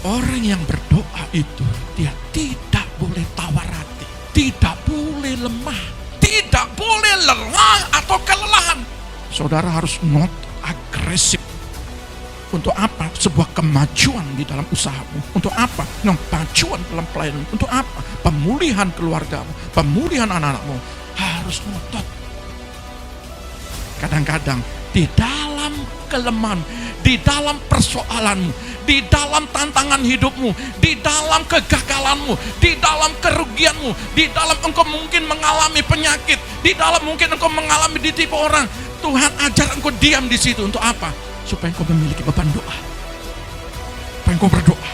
Orang yang berdoa itu dia tidak boleh tawar hati, tidak boleh lemah, tidak boleh lelah atau kelelahan. Saudara harus not agresif. Untuk apa? Sebuah kemajuan di dalam usahamu. Untuk apa? Kemajuan dalam pelayanan. Untuk apa? Pemulihan keluargamu, pemulihan anak-anakmu. Harus ngotot. Kadang-kadang di dalam kelemahan, di dalam persoalanmu, di dalam tantangan hidupmu, di dalam kegagalanmu, di dalam kerugianmu, di dalam engkau mungkin mengalami penyakit, di dalam mungkin engkau mengalami ditipu orang, Tuhan ajar engkau diam di situ. Untuk apa? Supaya engkau memiliki beban doa. Supaya engkau berdoa.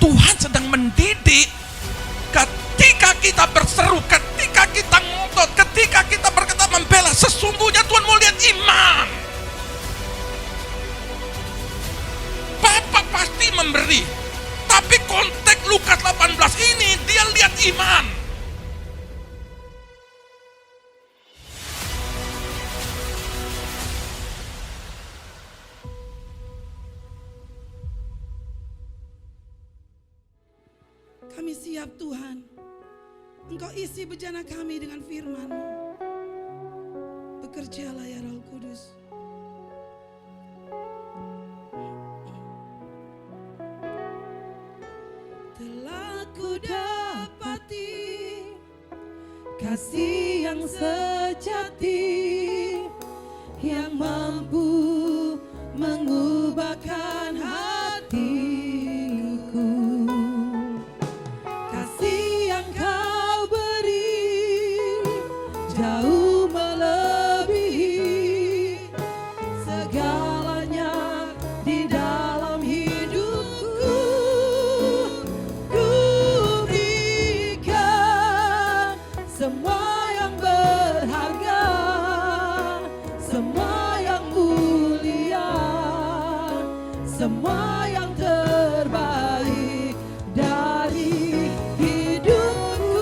Tuhan sedang mendidik. Ketika kita berseru, ketika kita ngotot, ketika kita berkata membela, sesungguhnya Tuhan mau lihat iman. Bapak pasti memberi, tapi konteks Lukas 18 ini dia lihat iman. Kami siap Tuhan, Engkau isi bejana kami dengan firman-Mu. Bekerjalah ya Roh Kudus. Telah ku dapati kasih yang sejati, yang mampu mengubahkan hatiku. Kasih yang Kau beri jauh melebihi segalanya di dalam hidupku. Ku berikan semua yang berharga, semua yang mulia, semua yang terbaik dari hidupku.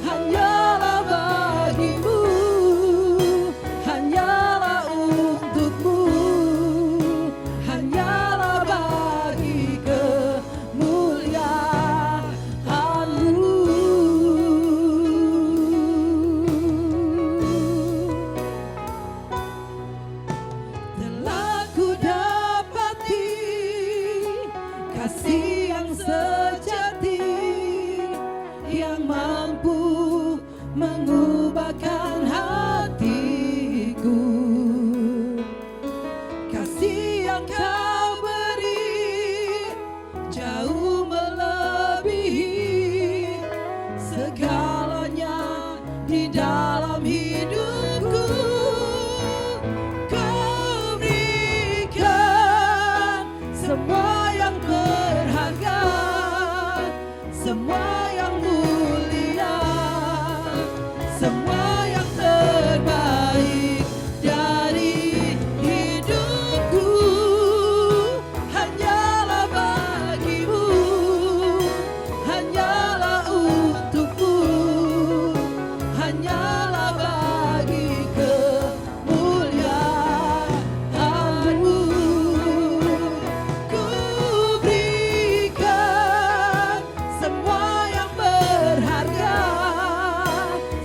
Hanyalah bagimu, hanyalah untukmu, hanyalah bagi kemuliaan-Mu. Telah ku dapati kasih yang sejati, yang mampu mengubahkan hatiku. Kasih yang Kau beri jauh melebihi segalanya di dalam hidupku. Kau berikan semua yang berharga, semua yang mulia, semua yang terbaik dari hidupku. Hanyalah bagimu, hanyalah untukmu, hanyalah bagi kemuliaan-Mu. Ku berikan semua yang berharga,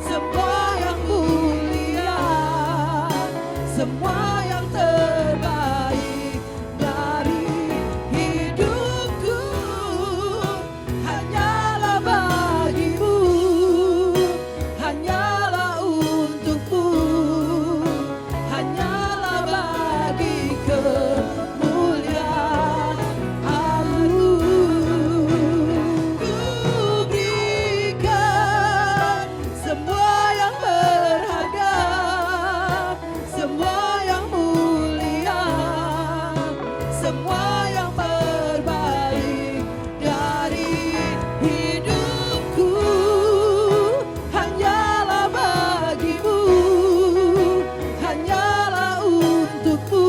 semua yang mulia, semua yang terbaik dari hidupku. Hanyalah bagimu, hanyalah untukmu, hanyalah bagi kemuliaan-Mu. Ku berikan semua yang berharga, semua yang mulia, semua yang terbaik dari hidupku. Hanyalah bagimu, hanyalah untukmu,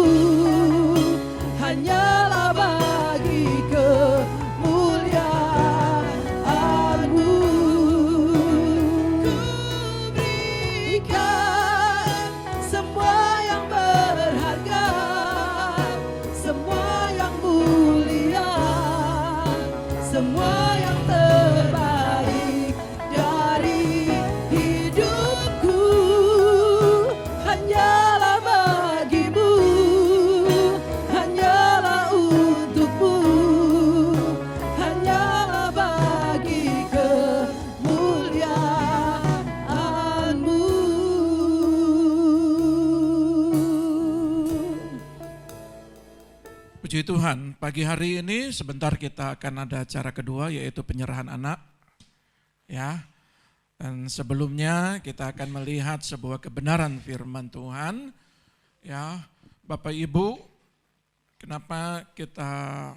hanyalah bagi kemuliaan-Mu. Ku berikan semua yang berharga, semua yang mulia, Puji Tuhan, pagi hari ini sebentar kita akan ada acara kedua yaitu penyerahan anak. Ya. Dan sebelumnya kita akan melihat sebuah kebenaran firman Tuhan. Ya, Bapak Ibu, kenapa kita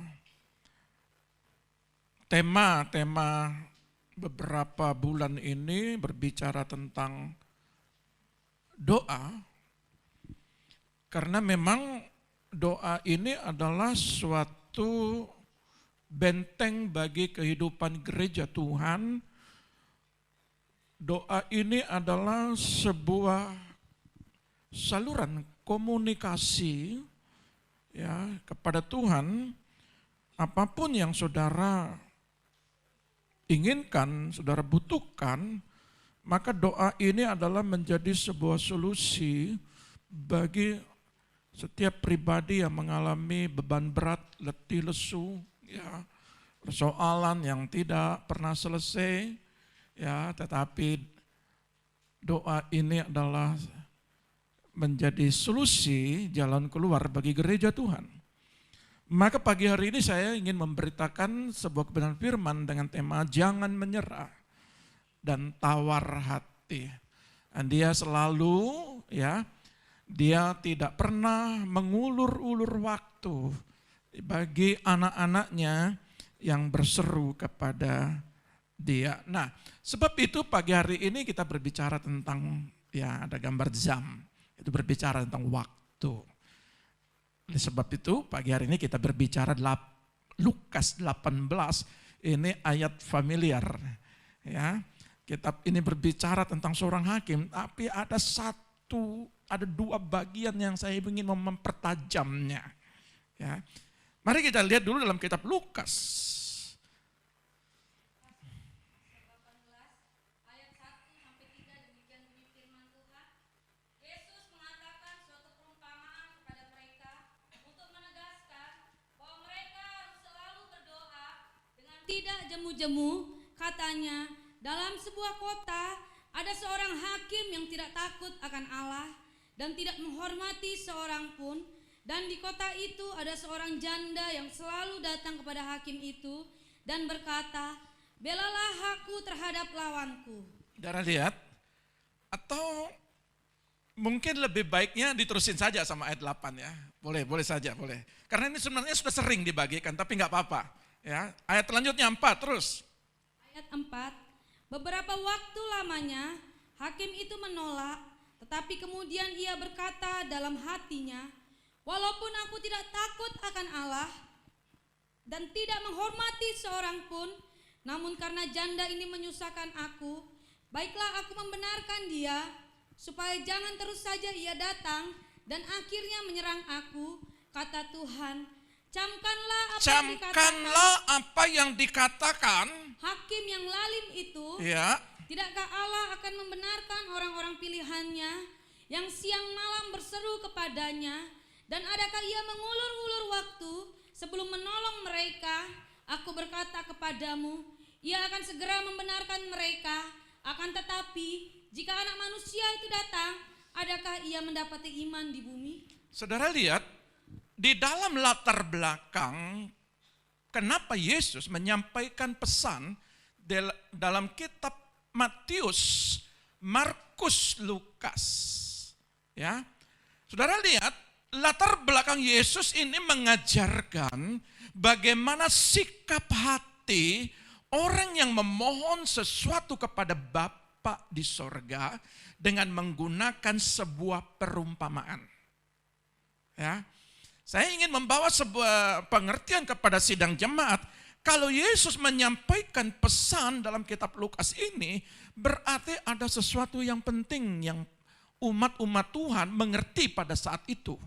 tema beberapa bulan ini berbicara tentang doa? Karena memang doa ini adalah suatu benteng bagi kehidupan gereja Tuhan. Doa ini adalah sebuah saluran komunikasi ya kepada Tuhan. Apapun yang saudara inginkan, saudara butuhkan, maka doa ini adalah menjadi sebuah solusi bagi setiap pribadi yang mengalami beban berat, letih, lesu, ya, persoalan yang tidak pernah selesai, ya, tetapi doa ini adalah menjadi solusi jalan keluar bagi gereja Tuhan. Maka pagi hari ini saya ingin memberitakan sebuah kebenaran firman dengan tema jangan menyerah dan tawar hati. Dan dia selalu ya, dia tidak pernah mengulur-ulur waktu bagi anak-anaknya yang berseru kepada dia. Nah, sebab itu pagi hari ini kita berbicara tentang, ya ada gambar jam, itu berbicara tentang waktu. Oleh sebab itu pagi hari ini kita berbicara Lukas 18, ini ayat familiar. Ya, kitab ini berbicara tentang seorang hakim, tapi ada dua bagian yang saya ingin mempertajamnya. Ya. Mari kita lihat dulu dalam kitab Lukas. Ayat 1-3 demikian bunyi firman Tuhan. Yesus mengatakan suatu perumpamaan kepada mereka untuk menegaskan bahwa mereka harus selalu berdoa dengan tidak jemu-jemu. Katanya, dalam sebuah kota ada seorang hakim yang tidak takut akan Allah dan tidak menghormati seorang pun, dan di kota itu ada seorang janda yang selalu datang kepada hakim itu dan berkata, belalah aku terhadap lawanku. Saudara lihat, atau mungkin lebih baiknya diterusin saja sama ayat 8 ya. Boleh saja, boleh. Karena ini sebenarnya sudah sering dibagikan, tapi nggak apa-apa. Ya, ayat selanjutnya 4 terus. Ayat 4, beberapa waktu lamanya hakim itu menolak. Tetapi kemudian ia berkata dalam hatinya, walaupun aku tidak takut akan Allah dan tidak menghormati seorang pun, namun karena janda ini menyusahkan aku, baiklah aku membenarkan dia, supaya jangan terus saja ia datang dan akhirnya menyerang aku. Kata Tuhan, camkanlah apa yang dikatakan hakim yang lalim itu. Ya. Tidakkah Allah akan membenarkan orang-orang pilihannya yang siang malam berseru kepadanya, dan adakah ia mengulur-ulur waktu sebelum menolong mereka? Aku berkata kepadamu, ia akan segera membenarkan mereka. Akan tetapi jika Anak Manusia itu datang, adakah ia mendapati iman di bumi? Saudara lihat, di dalam latar belakang kenapa Yesus menyampaikan pesan dalam kitab Matius, Markus, Lukas. Ya. Saudara lihat, latar belakang Yesus ini mengajarkan bagaimana sikap hati orang yang memohon sesuatu kepada Bapa di sorga dengan menggunakan sebuah perumpamaan. Ya. Saya ingin membawa sebuah pengertian kepada sidang jemaat. Kalau Yesus menyampaikan pesan dalam kitab Lukas ini, berarti ada sesuatu yang penting yang umat-umat Tuhan mengerti pada saat itu.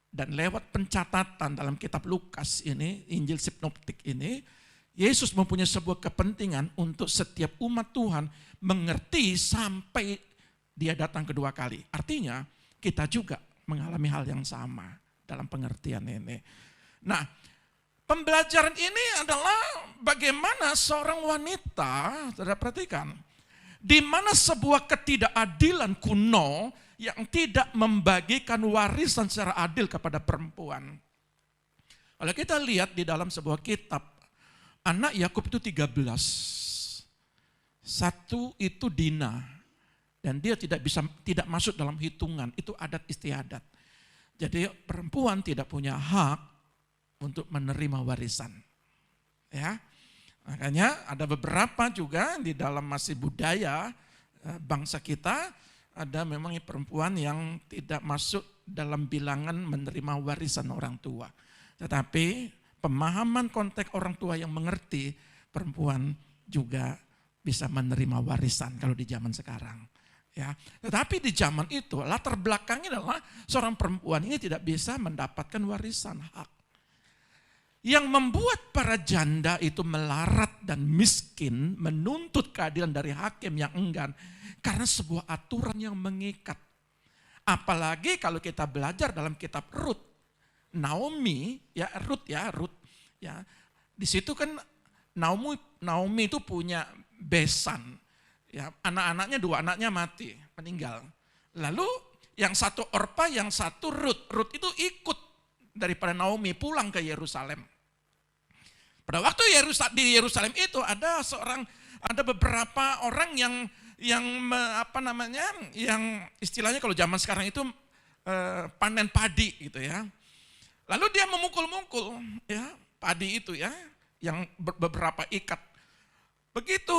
Dan lewat pencatatan dalam kitab Lukas ini, Injil Sinoptik ini, Yesus mempunyai sebuah kepentingan untuk setiap umat Tuhan mengerti sampai dia datang kedua kali. Artinya kita juga mengalami hal yang sama dalam pengertian ini. Nah, pembelajaran ini adalah bagaimana seorang wanita, saudara perhatikan, di mana sebuah ketidakadilan kuno yang tidak membagikan warisan secara adil kepada perempuan. Kalau kita lihat di dalam sebuah kitab, anak Yakub itu 13. Satu itu Dina, dan dia tidak masuk dalam hitungan, itu adat istiadat. Jadi perempuan tidak punya hak untuk menerima warisan. Ya. Makanya ada beberapa juga di dalam masih budaya bangsa kita, ada memang perempuan yang tidak masuk dalam bilangan menerima warisan orang tua. Tetapi pemahaman konteks orang tua yang mengerti, perempuan juga bisa menerima warisan kalau di zaman sekarang. Ya, tetapi di zaman itu latar belakangnya adalah seorang perempuan ini tidak bisa mendapatkan warisan hak. Yang membuat para janda itu melarat dan miskin, menuntut keadilan dari hakim yang enggan, karena sebuah aturan yang mengikat. Apalagi kalau kita belajar dalam kitab Rut, Naomi, Rut, di situ kan Naomi itu punya besan, ya, anak-anaknya 2 anaknya mati, meninggal. Lalu yang satu Orpa, yang satu Rut itu ikut daripada Naomi pulang ke Yerusalem. Pada waktu di Yerusalem itu ada beberapa orang yang istilahnya kalau zaman sekarang itu panen padi gitu ya. Lalu dia memukul-mukul ya padi itu ya, yang beberapa ikat. Begitu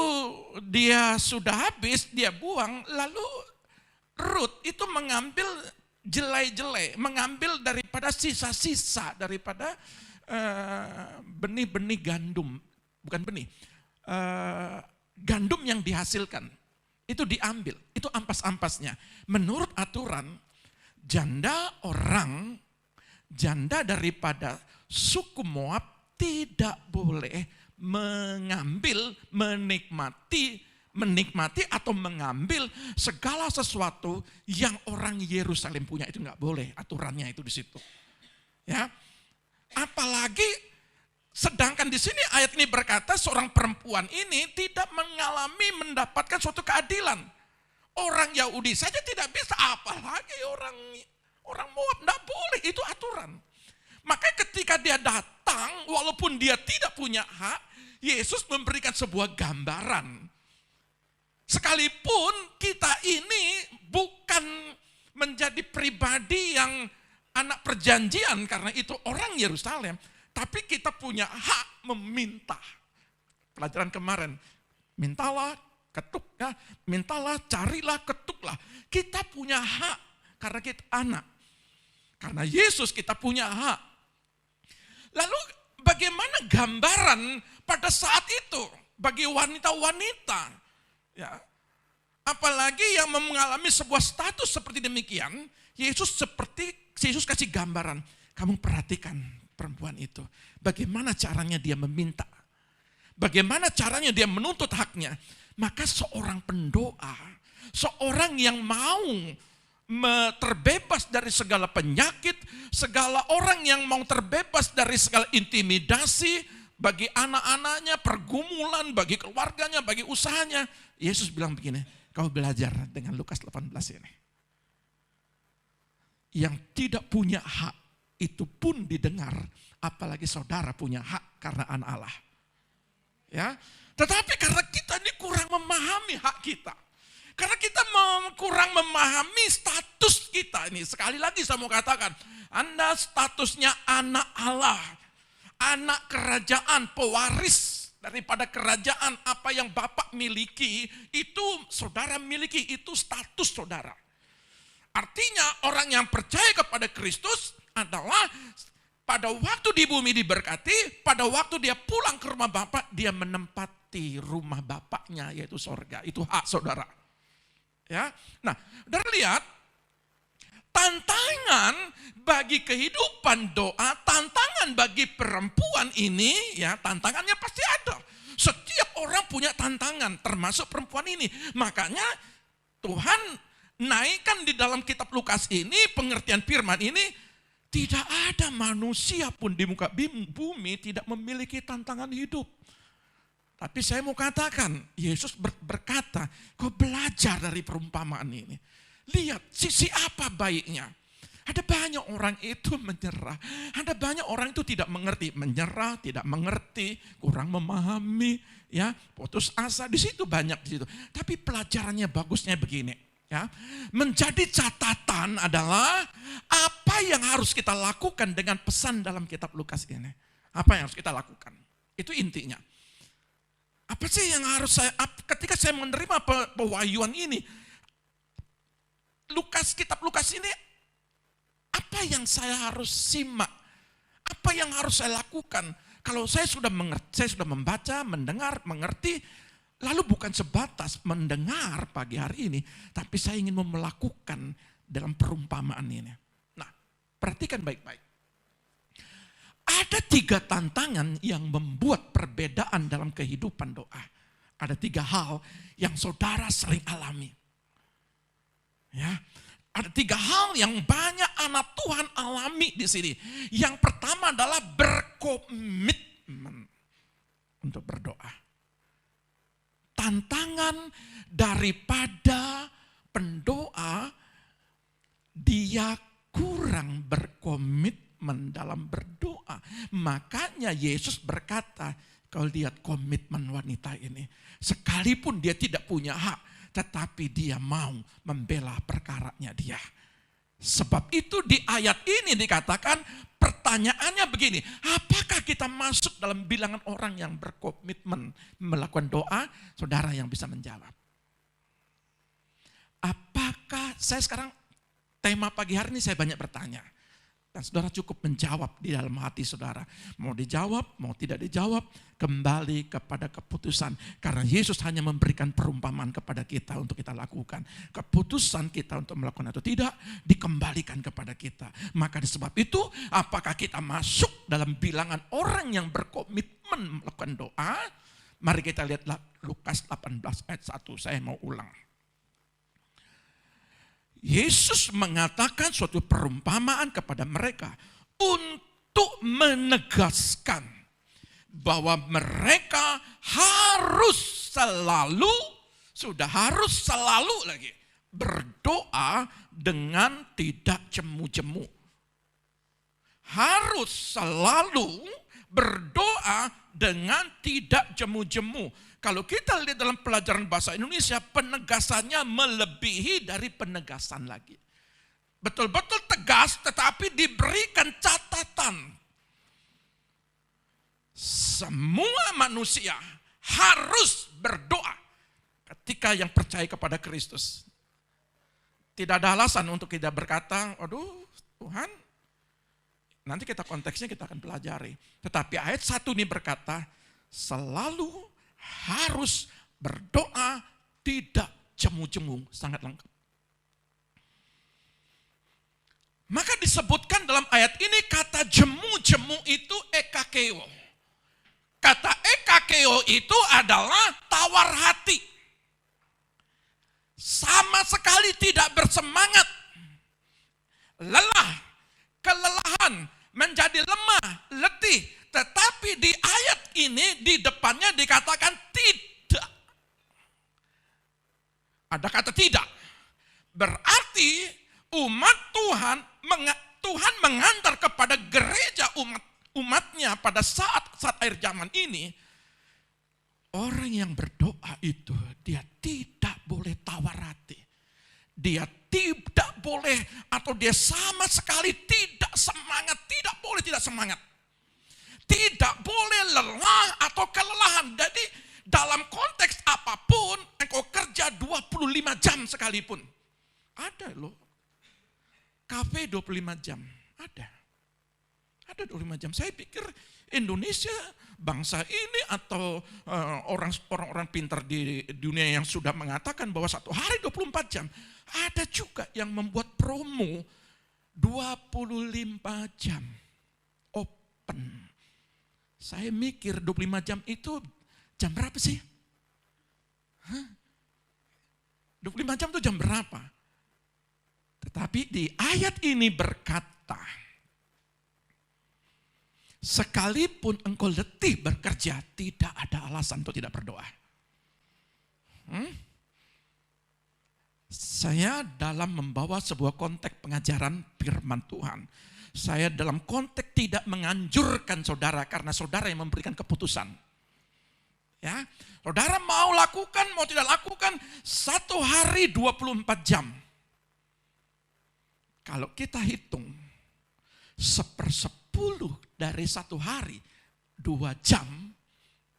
dia sudah habis, dia buang, lalu Rut itu mengambil jelai-jelai, mengambil daripada sisa-sisa daripada benih-benih gandum, bukan benih, gandum yang dihasilkan, itu diambil, itu ampas-ampasnya. Menurut aturan, janda daripada suku Moab tidak boleh mengambil, menikmati atau mengambil segala sesuatu yang orang Yerusalem punya, itu nggak boleh, aturannya itu di situ. Ya, apalagi sedangkan di sini ayat ini berkata seorang perempuan ini tidak mendapatkan suatu keadilan. Orang Yahudi saja tidak bisa, apalagi orang Moab, nggak boleh, itu aturan. Makanya ketika dia datang, walaupun dia tidak punya hak, Yesus memberikan sebuah gambaran. Sekalipun kita ini bukan menjadi pribadi yang anak perjanjian karena itu orang Yerusalem, tapi kita punya hak meminta. Pelajaran kemarin, mintalah, ketuk ya, mintalah, carilah, ketuklah. Kita punya hak karena kita anak. Karena Yesus kita punya hak. Lalu bagaimana gambaran pada saat itu bagi wanita-wanita? Ya, apalagi yang mengalami sebuah status seperti demikian, Yesus kasih gambaran. Kamu perhatikan perempuan itu, bagaimana caranya dia meminta, bagaimana caranya dia menuntut haknya. Maka seorang pendoa, seorang yang mau terbebas dari segala penyakit, segala orang yang mau terbebas dari segala intimidasi, bagi anak-anaknya, pergumulan, bagi keluarganya, bagi usahanya. Yesus bilang begini, kau belajar dengan Lukas 18 ini. Yang tidak punya hak itu pun didengar, apalagi saudara punya hak karena anak Allah. Ya, tetapi karena kita ini kurang memahami hak kita, karena kita kurang memahami status kita ini. Sekali lagi saya mau katakan, Anda statusnya anak Allah, anak kerajaan, pewaris daripada kerajaan. Apa yang Bapak miliki, itu saudara miliki, itu status saudara. Artinya orang yang percaya kepada Kristus adalah pada waktu di bumi diberkati, pada waktu dia pulang ke rumah Bapak, dia menempati rumah Bapaknya, yaitu sorga. Itu hak saudara. Ya, nah, saudara lihat, tantangan bagi kehidupan doa, tantangan bagi perempuan ini, ya tantangannya pasti ada. Setiap orang punya tantangan, termasuk perempuan ini. Makanya Tuhan naikkan di dalam kitab Lukas ini, pengertian firman ini, tidak ada manusia pun di muka bumi tidak memiliki tantangan hidup. Tapi saya mau katakan, Yesus berkata, kau belajar dari perumpamaan ini. Lihat sisi apa baiknya. Ada banyak orang itu menyerah. Ada banyak orang itu tidak mengerti, menyerah, tidak mengerti, kurang memahami, ya, putus asa. Di situ banyak di situ. Tapi pelajarannya bagusnya begini, ya. Menjadi catatan adalah apa yang harus kita lakukan dengan pesan dalam kitab Lukas ini. Apa yang harus kita lakukan? Itu intinya. Apa sih yang harus ketika saya menerima pewahyuan ini, kitab Lukas ini, apa yang saya harus simak? Apa yang harus saya lakukan? Kalau saya sudah membaca, mendengar, mengerti, lalu bukan sebatas mendengar pagi hari ini, tapi saya ingin melakukan dalam perumpamaan ini. Nah, perhatikan baik-baik. Ada 3 tantangan yang membuat perbedaan dalam kehidupan doa. Ada 3 hal yang saudara sering alami. Ya, ada 3 hal yang banyak anak Tuhan alami di sini. Yang pertama adalah berkomitmen untuk berdoa. Tantangan daripada pendoa, dia kurang berkomitmen dalam berdoa. Makanya Yesus berkata, kau lihat komitmen wanita ini. Sekalipun dia tidak punya hak, tetapi dia mau membela perkaranya dia. Sebab itu di ayat ini dikatakan, pertanyaannya begini, apakah kita masuk dalam bilangan orang yang berkomitmen melakukan doa? Saudara yang bisa menjawab. Apakah, saya sekarang tema pagi hari ini saya banyak bertanya. Dan saudara cukup menjawab di dalam hati saudara. Mau dijawab, mau tidak dijawab, kembali kepada keputusan. Karena Yesus hanya memberikan perumpamaan kepada kita untuk kita lakukan. Keputusan kita untuk melakukan atau tidak, dikembalikan kepada kita. Maka disebab itu, apakah kita masuk dalam bilangan orang yang berkomitmen melakukan doa? Mari kita lihat Lukas 18 ayat 1, saya mau ulang. Yesus mengatakan suatu perumpamaan kepada mereka untuk menegaskan bahwa mereka harus selalu lagi berdoa dengan tidak jemu-jemu. Harus selalu berdoa dengan tidak jemu-jemu. Kalau kita lihat dalam pelajaran bahasa Indonesia, penegasannya melebihi dari penegasan lagi. Betul-betul tegas, tetapi diberikan catatan. Semua manusia harus berdoa ketika yang percaya kepada Kristus. Tidak ada alasan untuk tidak berkata, aduh Tuhan, nanti kita konteksnya kita akan pelajari. Tetapi ayat 1 ini berkata, selalu harus berdoa, tidak jemu-jemu, sangat lengkap. Maka disebutkan dalam ayat ini kata jemu-jemu itu ekakeo. Kata ekakeo itu adalah tawar hati. Sama sekali tidak bersemangat. Lelah, kelelahan, menjadi lemah, letih. Tetapi di ayat ini di depannya dikatakan tidak. Ada kata tidak. Berarti umat Tuhan mengantar kepada gereja umatnya pada saat akhir zaman ini. Orang yang berdoa itu dia tidak boleh tawar hati. Dia tidak boleh atau dia sama sekali tidak semangat. Tidak boleh tidak semangat. Tidak boleh lelah atau kelelahan. Jadi dalam konteks apapun, engkau kerja 25 jam sekalipun. Ada loh. Kafe 25 jam. Ada 25 jam. Saya pikir Indonesia, bangsa ini atau orang-orang pintar di dunia yang sudah mengatakan bahwa satu hari 24 jam. Ada juga yang membuat promo 25 jam. Open. Saya mikir 25 jam itu jam berapa sih? 25 jam itu jam berapa? Tetapi di ayat ini berkata, sekalipun engkau letih bekerja, tidak ada alasan untuk tidak berdoa. Saya dalam membawa sebuah konteks pengajaran firman Tuhan. Saya dalam konteks tidak menganjurkan saudara karena saudara yang memberikan keputusan. Ya, saudara mau lakukan, mau tidak lakukan, 1 hari 24 jam. Kalau kita hitung 1/10 dari 1 hari, 2 jam,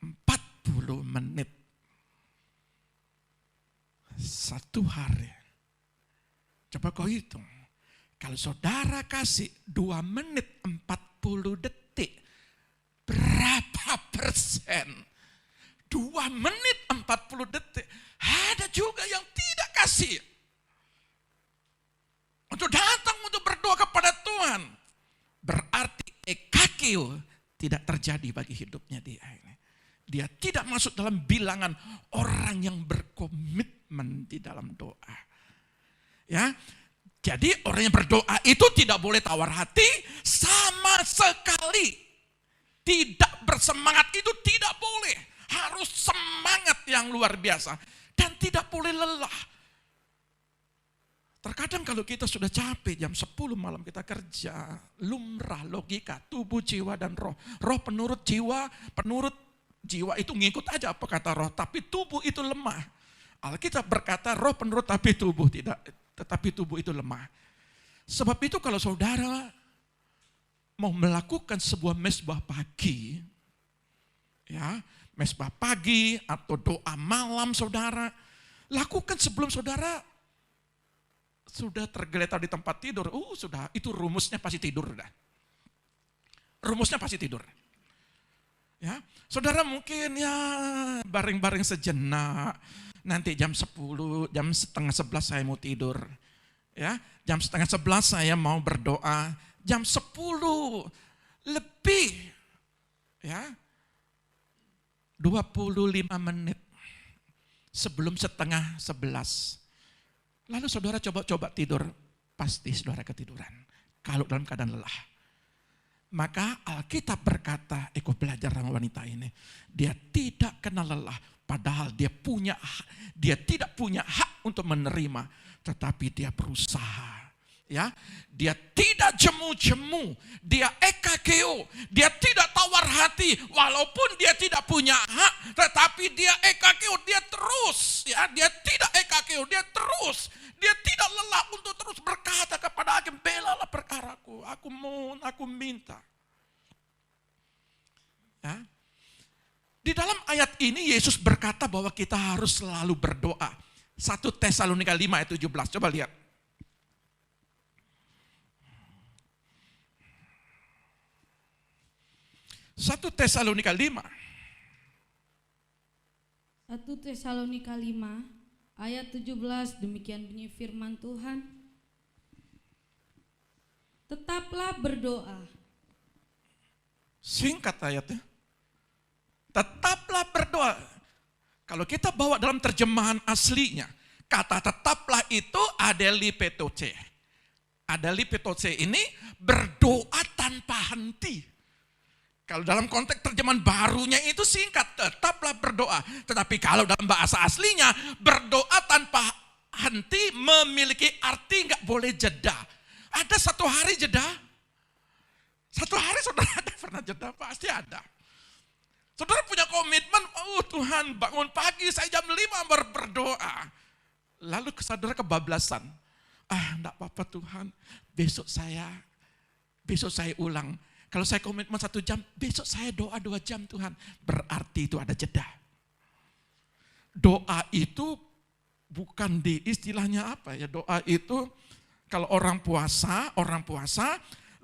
40 menit. 1 hari. Coba kau hitung. Kalau saudara kasih 2 menit 40 detik, berapa persen? 2 menit 40 detik. Ada juga yang tidak kasih. Untuk datang untuk berdoa kepada Tuhan. Berarti ekakio tidak terjadi bagi hidupnya dia ini. Dia tidak masuk dalam bilangan orang yang berkomitmen di dalam doa. Ya, jadi orang yang berdoa itu tidak boleh tawar hati sama sekali. Tidak bersemangat itu tidak boleh. Harus semangat yang luar biasa. Dan tidak boleh lelah. Terkadang kalau kita sudah capek jam 10 malam kita kerja. Lumrah logika tubuh, jiwa, dan roh. Roh penurut jiwa itu ngikut aja apa kata roh. Tapi tubuh itu lemah. Alkitab berkata roh penurut tapi tubuh tidak. Tetapi tubuh itu lemah. Sebab itu kalau saudara mau melakukan sebuah mesbah pagi, ya, mesbah pagi atau doa malam saudara, lakukan sebelum saudara sudah tergeletar di tempat tidur. Sudah, itu rumusnya pasti tidur dah. Rumusnya pasti tidur. Ya, saudara mungkin ya baring-baring sejenak. Nanti jam 10, jam setengah 11 saya mau tidur. Ya, jam setengah 11 saya mau berdoa. Jam 10 lebih, ya, 25 menit sebelum setengah 11. Lalu saudara coba tidur, pasti saudara ketiduran. Kalau dalam keadaan lelah. Maka Alkitab berkata, aku belajar sama wanita ini, dia tidak kenal lelah. Padahal dia tidak punya hak untuk menerima, tetapi dia berusaha. Ya, dia tidak jemu-jemu, dia ekakeo, dia tidak tawar hati, walaupun dia tidak punya hak, tetapi dia ekakeo, dia terus, ya, dia tidak ekakeo, dia terus, dia tidak lelah untuk terus berkata kepada hakim, belalah perkaraku, aku mohon, aku minta. Ya. Di dalam ayat ini Yesus berkata bahwa kita harus selalu berdoa. 1 Tesalonika 5 ayat 17, coba lihat. 1 Tesalonika 5. 1 Tesalonika 5 ayat 17, demikian bunyi firman Tuhan. Tetaplah berdoa. Singkat ayatnya. Tetaplah berdoa. Kalau kita bawa dalam terjemahan aslinya, kata tetaplah itu adelipetoce. Adelipetoce ini berdoa tanpa henti. Kalau dalam konteks terjemahan barunya itu singkat, tetaplah berdoa. Tetapi kalau dalam bahasa aslinya, berdoa tanpa henti memiliki arti nggak boleh jeda. Ada 1 hari jeda? 1 hari saudara ada pernah jeda? Pasti ada. Saudara punya komitmen, Tuhan bangun pagi saya jam 5 berdoa. Lalu saudara kebablasan. Enggak apa-apa Tuhan, besok saya ulang. Kalau saya komitmen 1 jam, besok saya doa 2 jam Tuhan. Berarti itu ada jeda. Doa itu bukan di istilahnya apa ya, doa itu kalau orang puasa,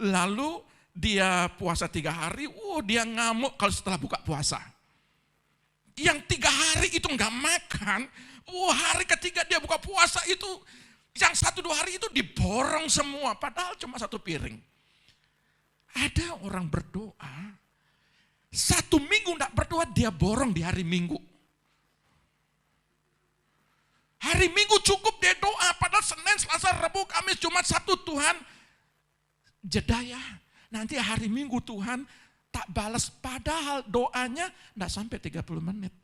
lalu dia puasa 3 hari, dia ngamuk kalau setelah buka puasa. Yang 3 hari itu nggak makan, hari ketiga dia buka puasa itu, yang 1-2 hari itu diborong semua, padahal cuma 1 piring. Ada orang berdoa, 1 minggu nggak berdoa, dia borong di hari Minggu. Hari Minggu cukup dia doa, padahal Senin, Selasa, Rabu, Kamis, Jumat, Sabtu, Tuhan jeda ya. Nanti hari Minggu Tuhan tak balas, padahal doanya tidak sampai 30 menit.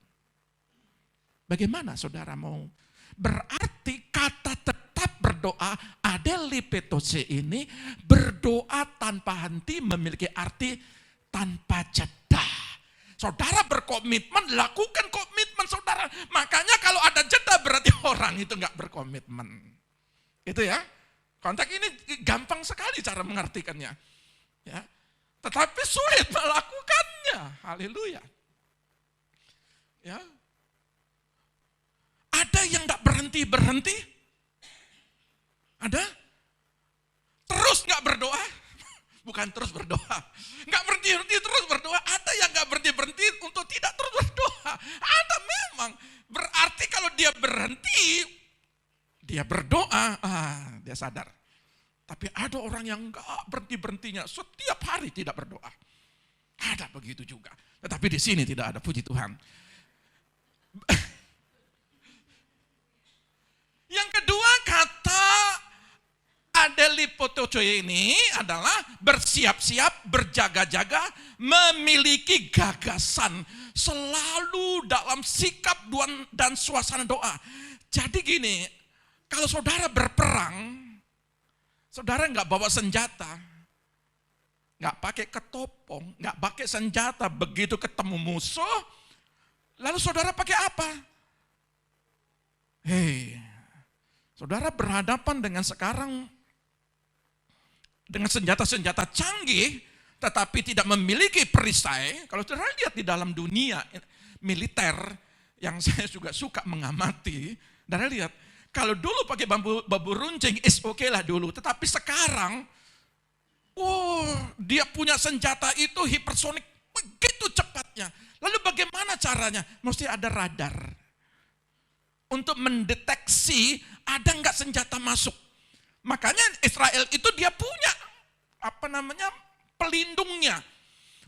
Bagaimana saudara mau? Berarti kata tetap berdoa. Adelipetose ini berdoa tanpa henti memiliki arti tanpa jeda. Saudara berkomitmen, lakukan komitmen saudara. Makanya kalau ada jeda berarti orang itu nggak berkomitmen. Itu ya. Konteks ini gampang sekali cara mengartikannya. Ya. Tetapi sulit melakukannya. Haleluya. Ya. Ada yang nggak berhenti-berhenti? Ada? Terus nggak berdoa? Bukan terus berdoa. Nggak berhenti-berhenti terus berdoa. Ada yang nggak berhenti-berhenti untuk tidak terus berdoa. Ada memang. Berarti kalau dia berhenti, dia berdoa, dia sadar. Tapi ada orang yang nggak berhenti-berhentinya. Setiap hari tidak berdoa. Ada begitu juga. Tetapi di sini tidak ada, puji Tuhan. Yang kedua, kata adelipotocoe ini adalah bersiap-siap, berjaga-jaga, memiliki gagasan, selalu dalam sikap dan suasana doa. Jadi gini, kalau saudara berperang, saudara nggak bawa senjata, nggak pakai ketopong, nggak pakai senjata, begitu ketemu musuh, lalu saudara pakai apa? Hei, saudara berhadapan dengan sekarang dengan senjata-senjata canggih, tetapi tidak memiliki perisai. Kalau saudara lihat di dalam dunia militer, yang saya juga suka mengamati, saudara lihat, kalau dulu pakai bambu runcing, is oke lah dulu. Tetapi sekarang, dia punya senjata itu hipersonik, begitu cepatnya. Lalu bagaimana caranya? Mesti ada radar. Untuk mendeteksi ada nggak senjata masuk. Makanya Israel itu dia punya pelindungnya.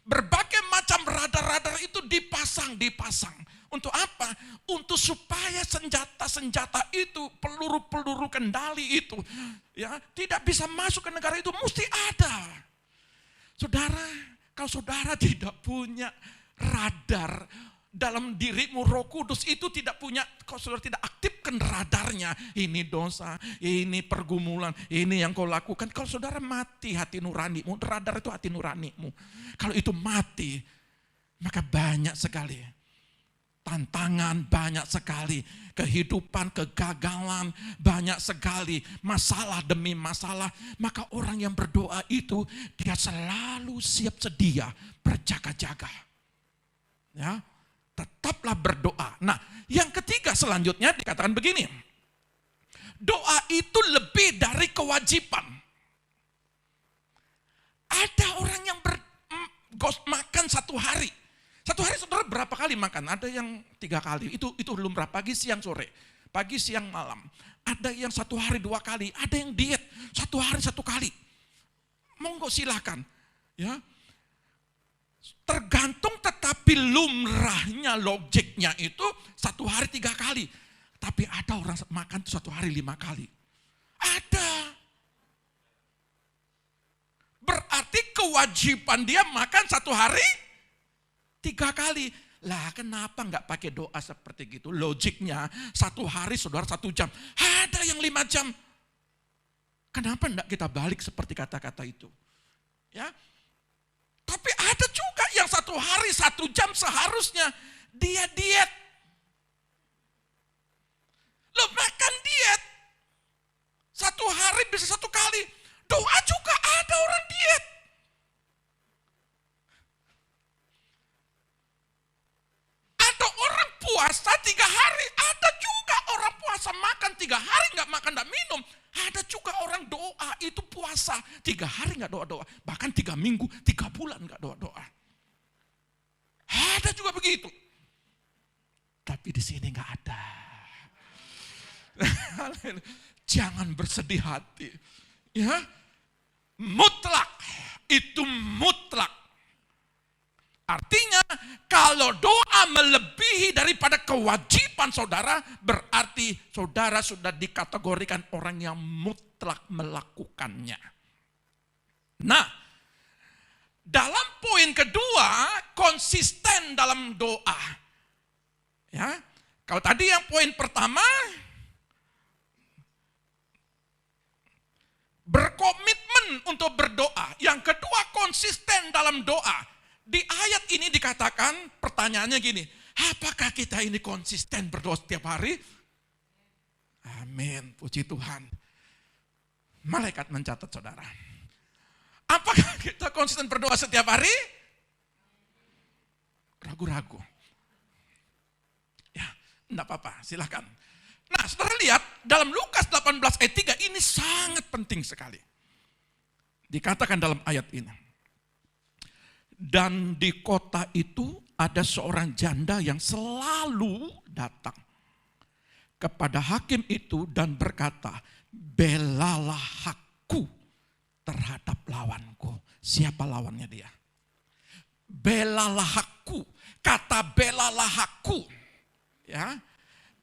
Berbagai macam radar-radar itu dipasang. Untuk apa? Untuk supaya senjata-senjata itu, peluru-peluru kendali itu, ya tidak bisa masuk ke negara itu, mesti ada. Saudara, kalau saudara tidak punya radar dalam dirimu, Roh Kudus itu tidak punya, kalau saudara tidak aktifkan radarnya, ini dosa, ini pergumulan, ini yang kau lakukan. Kalau saudara mati hati nuranimu, radar itu hati nuranimu. Kalau itu mati, maka banyak sekali tantangan, banyak sekali kehidupan, kegagalan, banyak sekali masalah demi masalah. Maka orang yang berdoa itu, dia selalu siap sedia, berjaga-jaga. Ya. Tetaplah berdoa. Nah, yang ketiga selanjutnya dikatakan begini. Doa itu lebih dari kewajiban. Ada orang yang makan satu hari. Satu hari saudara berapa kali makan? Ada yang 3 kali. Itu lumrah, pagi, siang, sore. Pagi, siang, malam. Ada yang 1 hari 2 kali. Ada yang diet 1 hari 1 kali. Monggo silakan. Ya. Tergantung, tetapi lumrahnya, logiknya itu 1 hari 3 kali. Tapi ada orang makan 1 hari 5 kali. Ada. Berarti kewajiban dia makan 1 hari 3 kali. Lah kenapa nggak pakai doa seperti gitu? Logiknya 1 hari saudara 1 jam. Ada yang 5 jam. Kenapa enggak kita balik seperti kata-kata itu? Ya. Tapi ada juga yang 1 hari 1 jam seharusnya dia diet. Loh, makan diet 1 hari bisa 1 kali. Doa juga ada orang diet. Ada orang puasa 3 hari. Ada juga orang puasa makan 3 hari nggak makan nggak minum. Ada juga orang doa itu puasa 3 hari nggak doa-doa, bahkan 3 minggu, 3 bulan nggak doa-doa. Ada juga begitu. Tapi di sini nggak ada. Jangan bersedih hati. Ya, mutlak itu mutlak. Artinya kalau doa melebihi daripada kewajiban saudara, berarti saudara sudah dikategorikan orang yang mutlak melakukannya. Nah, dalam poin kedua, konsisten dalam doa. Ya, kalau tadi yang poin pertama, berkomitmen untuk berdoa. Yang kedua, konsisten dalam doa. Di ayat ini dikatakan, pertanyaannya gini, apakah kita ini konsisten berdoa setiap hari? Amin, puji Tuhan. Malaikat mencatat saudara. Apakah kita konsisten berdoa setiap hari? Ragu-ragu. Ya, enggak apa-apa, silakan. Nah, saudara lihat dalam Lukas 18 ayat 3 ini sangat penting sekali. Dikatakan dalam ayat ini. Dan di kota itu ada seorang janda yang selalu datang kepada hakim itu dan berkata, belalah aku terhadap lawanku. Siapa lawannya dia? Belalah aku. Kata belalah aku. Ya.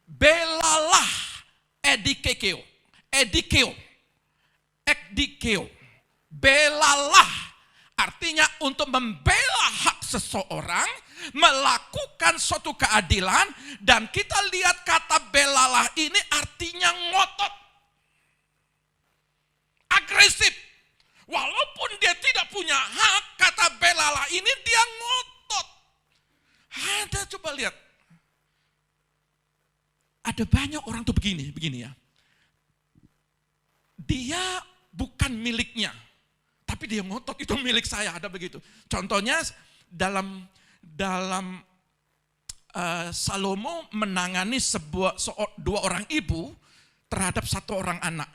Belalah edikeo. Belalah artinya untuk membela hak seseorang, melakukan suatu keadilan, dan kita lihat kata belalah ini artinya ngotot. Agresif. Walaupun dia tidak punya hak, kata belalah ini dia ngotot. Ada, coba lihat. Ada banyak orang tuh begini ya. Dia bukan miliknya, tapi dia ngotot itu milik saya, ada begitu. Contohnya dalam Salomo menangani dua orang ibu terhadap satu orang anak.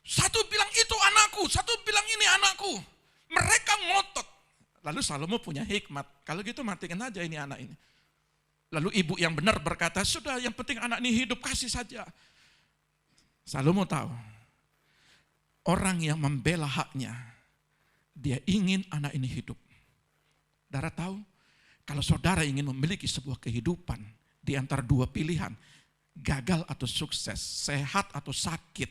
Satu bilang itu anakku, satu bilang ini anakku. Mereka ngotot. Lalu Salomo punya hikmat, kalau gitu matikan aja ini anak ini. Lalu ibu yang benar berkata, sudah yang penting anak ini hidup, kasih saja. Salomo tahu, orang yang membela haknya, dia ingin anak ini hidup. Saudara tahu, kalau saudara ingin memiliki sebuah kehidupan di antara dua pilihan, gagal atau sukses, sehat atau sakit,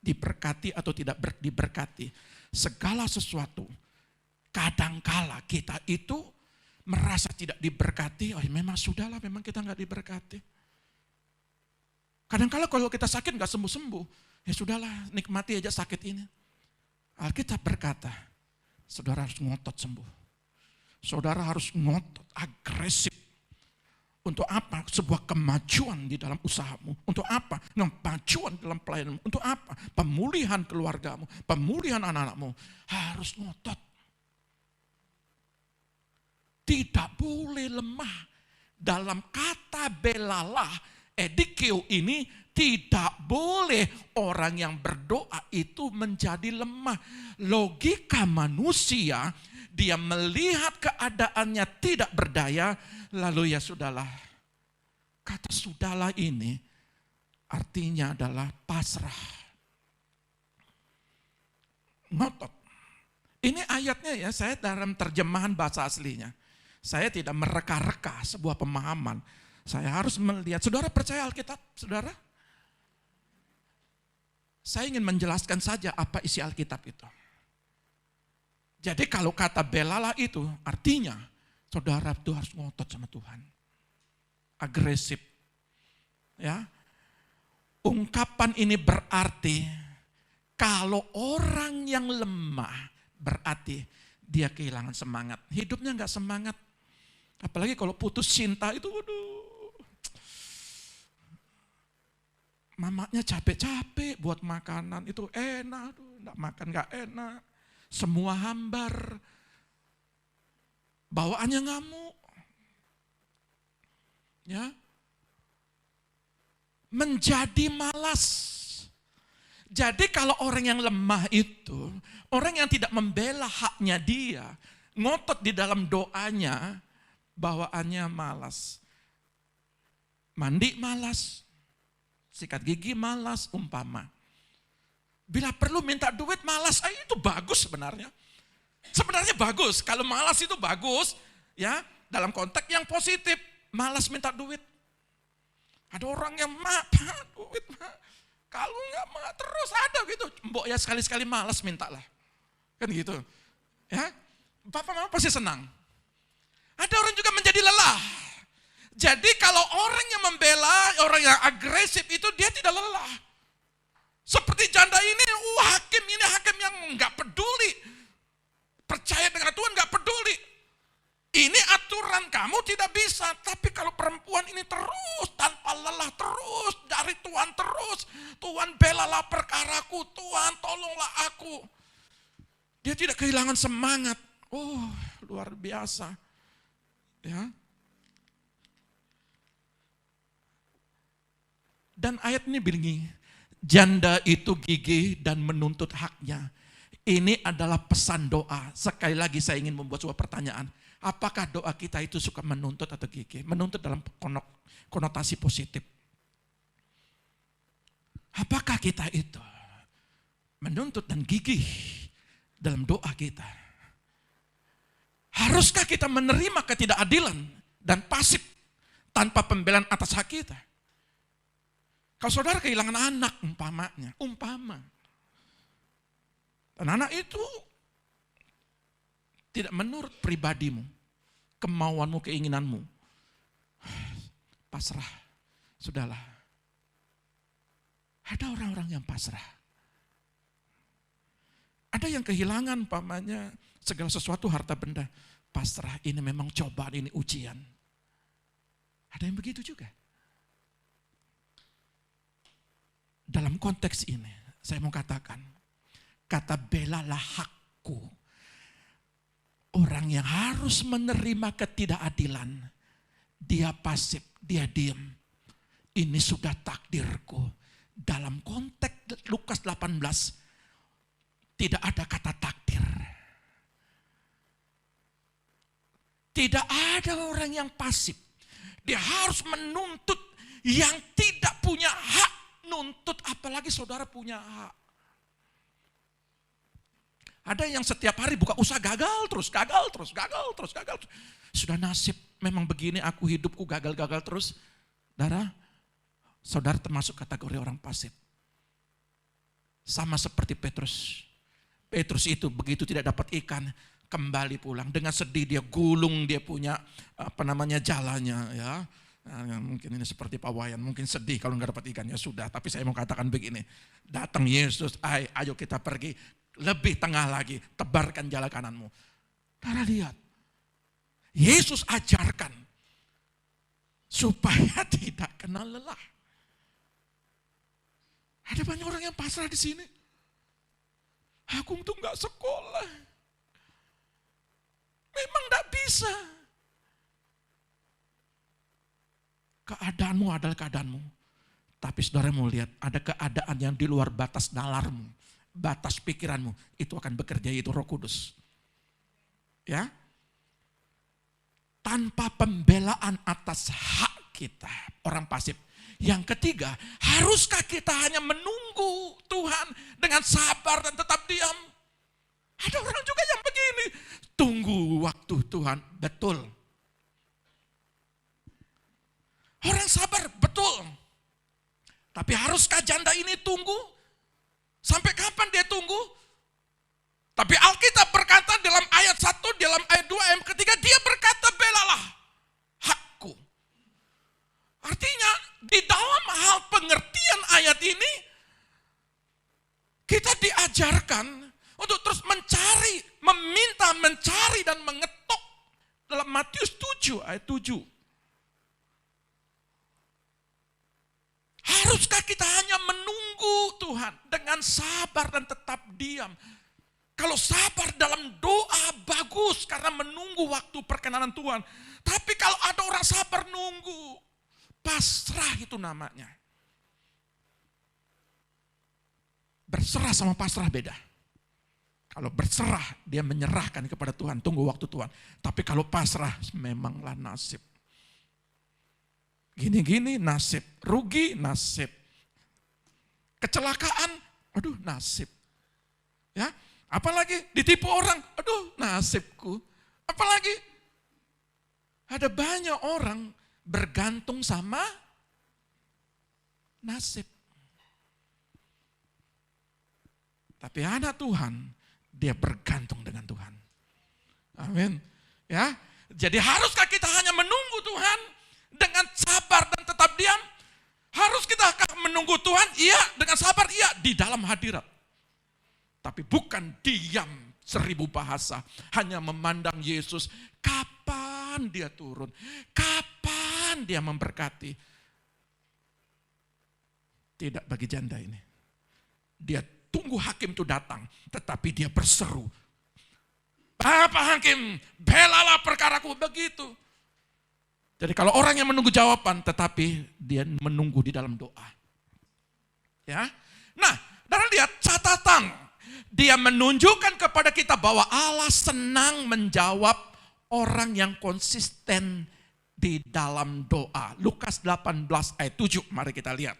diberkati atau tidak diberkati, segala sesuatu, kadangkala kita itu merasa tidak diberkati, oh memang sudahlah, memang kita nggak diberkati. Kadang-kala kalau kita sakit nggak sembuh-sembuh, ya sudahlah, nikmati aja sakit ini. Alkitab berkata, saudara harus ngotot sembuh. Saudara harus ngotot, agresif. Untuk apa? Sebuah kemajuan di dalam usahamu. Untuk apa? Kemajuan dalam pelayananmu. Untuk apa? Pemulihan keluargamu, pemulihan anak-anakmu. Harus ngotot. Tidak boleh lemah. Dalam kata belalah, edikeo ini tidak boleh orang yang berdoa itu menjadi lemah. Logika manusia, dia melihat keadaannya tidak berdaya, lalu ya sudahlah. Kata sudahlah ini artinya adalah pasrah. Ngotot. Ini ayatnya ya, saya dalam terjemahan bahasa aslinya. Saya tidak mereka-reka sebuah pemahaman. Saya harus melihat. Saudara percaya Alkitab, saudara? Saya ingin menjelaskan saja apa isi Alkitab itu. Jadi kalau kata belalah itu artinya saudara itu harus ngotot sama Tuhan. Agresif. Ya. Ungkapan ini berarti kalau orang yang lemah berarti dia kehilangan semangat. Hidupnya enggak semangat. Apalagi kalau putus cinta itu, waduh. Mamanya capek-capek buat makanan itu enak, enggak makan enggak enak. Semua hambar. Bawaannya ngamuk. Ya. Menjadi malas. Jadi kalau orang yang lemah itu, orang yang tidak membela haknya dia, ngotot di dalam doanya, bawaannya malas. Mandi malas, sikat gigi malas, umpama. Bila perlu minta duit malas, itu bagus sebenarnya. Sebenarnya bagus, kalau malas itu bagus, ya dalam konteks yang positif, malas minta duit. Ada orang yang duit, kalau nggak terus ada gitu, mbok ya sekali-sekali malas mintalah, kan gitu, ya. Papa mama pasti senang. Ada orang juga menjadi lelah. Jadi kalau orang yang membela, orang yang agresif itu dia tidak lelah. Seperti janda ini, hakim ini hakim yang nggak peduli. Percaya dengan Tuhan nggak peduli. Ini aturan kamu tidak bisa. Tapi kalau perempuan ini terus tanpa lelah, terus dari Tuhan terus. Tuhan belalah perkaraku, Tuhan tolonglah aku. Dia tidak kehilangan semangat. Oh, luar biasa. Ya. Dan ayat ini begini, janda itu gigih dan menuntut haknya. Ini adalah pesan doa. Sekali lagi saya ingin membuat sebuah pertanyaan. Apakah doa kita itu suka menuntut atau gigih? Menuntut dalam konotasi positif. Apakah kita itu menuntut dan gigih dalam doa kita? Haruskah kita menerima ketidakadilan dan pasif tanpa pembelaan atas hak kita? Kalau saudara kehilangan anak umpama. Dan anak itu tidak menurut pribadimu, kemauanmu, keinginanmu. Pasrah, sudahlah. Ada orang-orang yang pasrah. Ada yang kehilangan umpamanya segala sesuatu harta benda. Pasrah, ini memang cobaan, ini ujian. Ada yang begitu juga. Dalam konteks ini, saya mau katakan, kata belalah hakku. Orang yang harus menerima ketidakadilan, dia pasif, dia diam. Ini sudah takdirku. Dalam konteks Lukas 18, tidak ada kata takdir. Tidak ada orang yang pasif. Dia harus menuntut yang tidak punya hak nuntut, apalagi saudara punya hak. Ada yang setiap hari buka usaha gagal terus. Sudah nasib, memang begini aku hidupku gagal terus. Saudara termasuk kategori orang pasif. Sama seperti Petrus. Petrus itu begitu tidak dapat ikan, kembali pulang. Dengan sedih dia gulung, dia punya jalannya ya. Nah, mungkin ini seperti pawayan, mungkin sedih kalau nggak dapat ikan, ya sudah. Tapi saya mau katakan begini, datang Yesus, ayo kita pergi lebih tengah lagi, tebarkan jala kananmu. Karena lihat, Yesus ajarkan supaya tidak kenal lelah. Ada banyak orang yang pasrah di sini. Aku tuh nggak sekolah, memang nggak bisa. Keadaanmu adalah keadaanmu. Tapi saudara mau lihat, ada keadaan yang di luar batas nalarmu, batas pikiranmu. Itu akan bekerja, yaitu Roh Kudus. Ya, tanpa pembelaan atas hak kita, orang pasif. Yang ketiga, haruskah kita hanya menunggu Tuhan dengan sabar dan tetap diam? Ada orang juga yang begini, tunggu waktu Tuhan, betul. Orang sabar, betul. Tapi haruskah janda ini tunggu? Sampai kapan dia tunggu? Tapi Alkitab berkata dalam ayat 1, dalam ayat 2, ayat ketiga, dia berkata belalah hakku. Artinya di dalam hal pengertian ayat ini, kita diajarkan untuk terus mencari, meminta, mencari dan mengetok dalam Matius 7 ayat 7. Haruskah kita hanya menunggu Tuhan dengan sabar dan tetap diam? Kalau sabar dalam doa bagus karena menunggu waktu perkenanan Tuhan. Tapi kalau ada orang sabar nunggu, pasrah itu namanya. Berserah sama pasrah beda. Kalau berserah dia menyerahkan kepada Tuhan, tunggu waktu Tuhan. Tapi kalau pasrah memanglah nasib. Gini-gini nasib, rugi nasib, kecelakaan, aduh nasib. Ya, apalagi ditipu orang, aduh nasibku. Apalagi ada banyak orang bergantung sama nasib. Tapi anak Tuhan, dia bergantung dengan Tuhan. Amin. Ya, jadi haruskah kita hanya menunggu Tuhan dengan sabar dan tetap diam? Harus kita menunggu Tuhan, iya, dengan sabar, iya, di dalam hadirat. Tapi bukan diam 1000 bahasa, hanya memandang Yesus. Kapan dia turun? Kapan dia memberkati? Tidak bagi janda ini. Dia tunggu hakim itu datang, tetapi dia berseru. Bapak hakim, belalah perkaraku, begitu. Jadi kalau orang yang menunggu jawaban, tetapi dia menunggu di dalam doa. Ya, nah, dan lihat catatan. Dia menunjukkan kepada kita bahwa Allah senang menjawab orang yang konsisten di dalam doa. Lukas 18 ayat 7, mari kita lihat.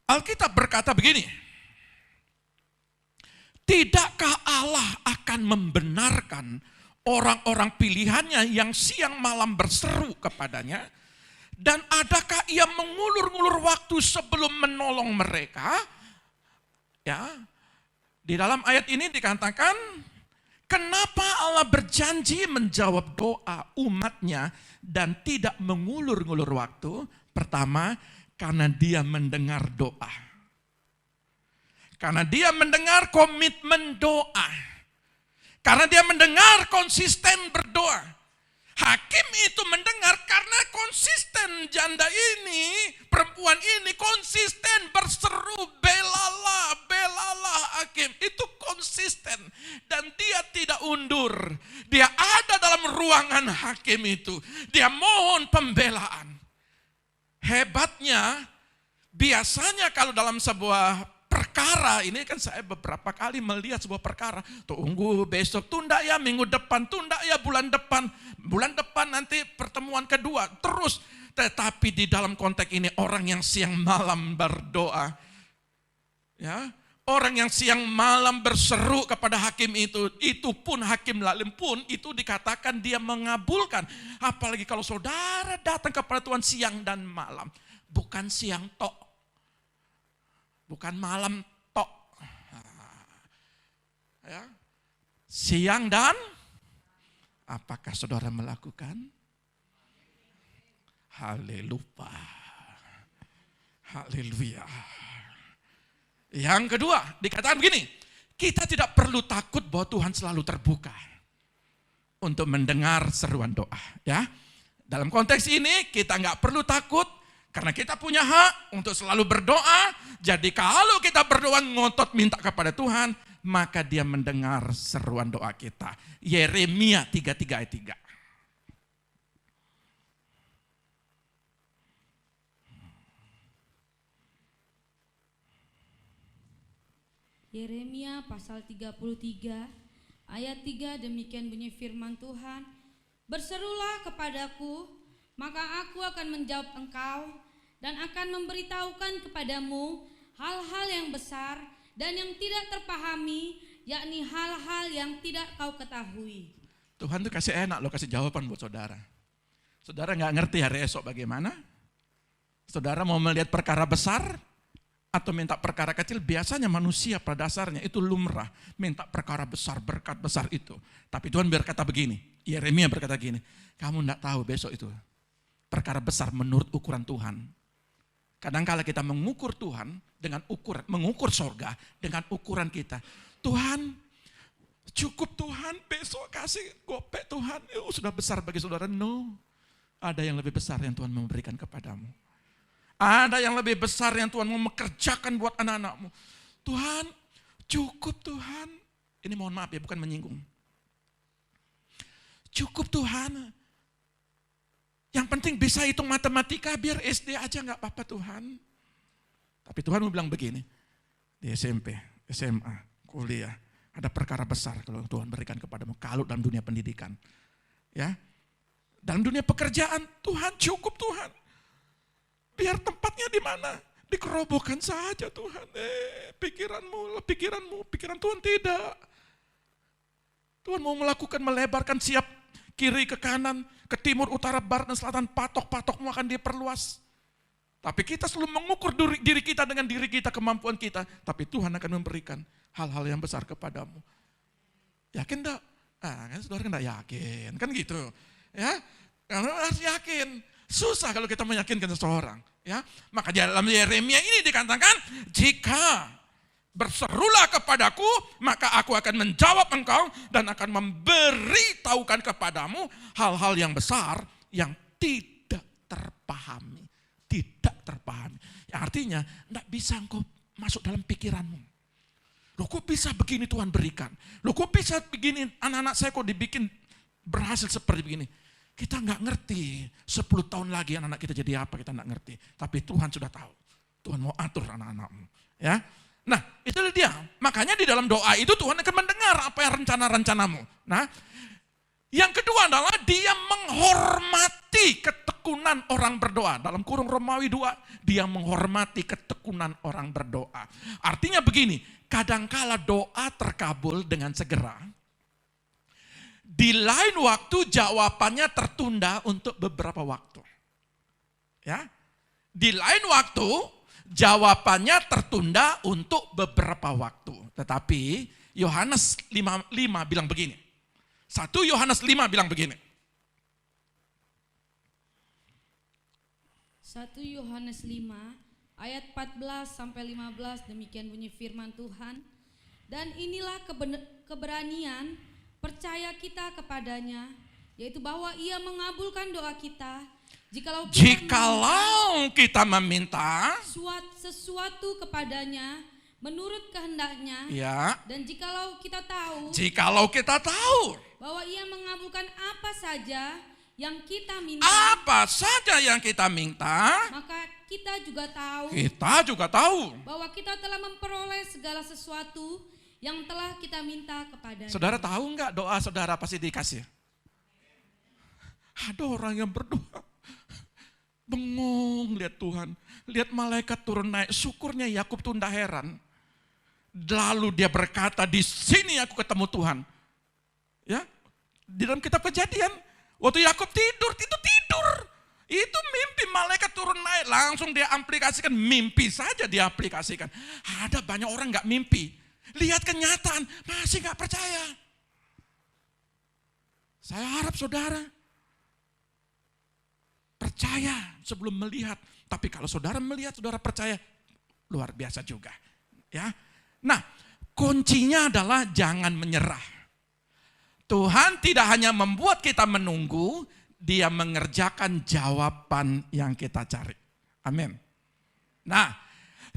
Alkitab berkata begini, tidakkah Allah akan membenarkan orang-orang pilihannya yang siang malam berseru kepadanya, dan adakah ia mengulur-ngulur waktu sebelum menolong mereka? Ya, di dalam ayat ini dikatakan, kenapa Allah berjanji menjawab doa umatnya dan tidak mengulur-ngulur waktu? Pertama, karena dia mendengar doa. Karena dia mendengar komitmen doa. Karena dia mendengar konsisten berdoa. Hakim itu mendengar karena konsisten janda ini, perempuan ini konsisten berseru, belalah, belalah hakim. Itu konsisten dan dia tidak undur. Dia ada dalam ruangan hakim itu. Dia mohon pembelaan. Hebatnya, biasanya kalau dalam sebuah perkara, ini kan saya beberapa kali melihat sebuah perkara, tunggu besok, tunda ya minggu depan, tunda ya bulan depan nanti pertemuan kedua, terus. Tetapi di dalam konteks ini orang yang siang malam berdoa, ya, orang yang siang malam berseru kepada hakim itu pun hakim lalim pun itu dikatakan dia mengabulkan. Apalagi kalau saudara datang kepada Tuhan siang dan malam, bukan siang tok. Bukan malam tok. Ya. Siang dan apakah saudara melakukan? Haleluya. Haleluya. Yang kedua, dikatakan begini, kita tidak perlu takut bahwa Tuhan selalu terbuka untuk mendengar seruan doa. Ya, dalam konteks ini kita nggak perlu takut. Karena kita punya hak untuk selalu berdoa, jadi kalau kita berdoa ngotot minta kepada Tuhan, maka dia mendengar seruan doa kita. Yeremia 33 ayat 3. Yeremia pasal 33 ayat 3, demikian bunyi firman Tuhan. Berserulah kepadaku, maka aku akan menjawab engkau dan akan memberitahukan kepadamu hal-hal yang besar dan yang tidak terpahami, yakni hal-hal yang tidak kau ketahui. Tuhan tuh kasih enak loh, kasih jawaban buat saudara. Saudara gak ngerti hari esok bagaimana? Saudara mau melihat perkara besar atau minta perkara kecil? Biasanya manusia pada dasarnya itu lumrah, minta perkara besar, berkat besar itu. Tapi Tuhan berkata begini, Yeremia berkata gini, kamu gak tahu besok itu perkara besar menurut ukuran Tuhan. Kadang-kala kita mengukur Tuhan dengan ukuran, mengukur sorga dengan ukuran kita. Tuhan, cukup Tuhan, besok kasih gopek Tuhan, sudah besar bagi saudara. No, ada yang lebih besar yang Tuhan memberikan kepadamu. Ada yang lebih besar yang Tuhan mau mengerjakan buat anak-anakmu. Tuhan, cukup Tuhan. Ini mohon maaf ya, bukan menyinggung. Cukup Tuhan. Yang penting bisa hitung matematika, biar SD aja gak apa-apa Tuhan. Tapi Tuhan mau bilang begini, di SMP, SMA, kuliah, ada perkara besar kalau Tuhan berikan kepadamu, kalau dalam dunia pendidikan. Ya, dalam dunia pekerjaan, Tuhan cukup Tuhan. Biar tempatnya di mana? Dikerobohkan saja Tuhan. Pikiran Tuhan tidak. Tuhan mau melakukan, melebarkan, siap kiri ke kanan, ke timur, utara, barat, dan selatan, patok-patokmu akan diperluas. Tapi kita selalu mengukur diri kita dengan diri kita, kemampuan kita. Tapi Tuhan akan memberikan hal-hal yang besar kepadamu. Yakin enggak? Kan saudara enggak yakin, kan gitu. Ya, harus yakin. Susah kalau kita meyakinkan seseorang. Ya, maka dalam Yeremia ini dikatakan, jika berserulah kepadaku, maka aku akan menjawab engkau dan akan memberitahukan kepadamu hal-hal yang besar yang tidak terpahami. Tidak terpahami. Yang artinya, tidak bisa engkau masuk dalam pikiranmu. Loh kok bisa begini Tuhan berikan? Loh kok bisa begini anak-anak saya kok dibikin berhasil seperti begini? Kita nggak ngerti. 10 tahun lagi anak-anak kita jadi apa, kita nggak ngerti. Tapi Tuhan sudah tahu. Tuhan mau atur anak-anakmu. Ya. Nah, itu dia. Makanya di dalam doa itu Tuhan akan mendengar apa yang rencana-rencanamu. Nah, yang kedua adalah dia menghormati ketekunan orang berdoa. Dalam kurung Romawi 2, dia menghormati ketekunan orang berdoa. Artinya begini, kadangkala doa terkabul dengan segera. Di lain waktu jawabannya tertunda untuk beberapa waktu. Ya. Di lain waktu jawabannya tertunda untuk beberapa waktu. Tetapi Yohanes 5 bilang begini. 1 Yohanes 5 bilang begini. 1 Yohanes 5 ayat 14 sampai 15 demikian bunyi firman Tuhan. Dan inilah keberanian percaya kita kepadanya, yaitu bahwa ia mengabulkan doa kita. Jikalau kita meminta sesuatu kepadanya menurut kehendaknya, ya. Dan jikalau kita tahu bahwa ia mengabulkan apa saja yang kita minta, maka kita juga tahu bahwa kita telah memperoleh segala sesuatu yang telah kita minta kepadanya. Saudara tahu enggak doa saudara pasti dikasih? Ada orang yang berdoa bengong lihat Tuhan, lihat malaikat turun naik. Syukurnya Yakub tuh tidak heran. Lalu dia berkata, di sini aku ketemu Tuhan. Ya, di dalam kitab Kejadian, waktu Yakub tidur. Itu mimpi malaikat turun naik, langsung dia aplikasikan, mimpi saja dia aplikasikan. Ada banyak orang nggak mimpi, lihat kenyataan masih nggak percaya. Saya harap saudara percaya sebelum melihat. Tapi kalau saudara melihat, saudara percaya, luar biasa juga. Ya. Nah, kuncinya adalah jangan menyerah. Tuhan tidak hanya membuat kita menunggu, dia mengerjakan jawaban yang kita cari. Amin. Nah,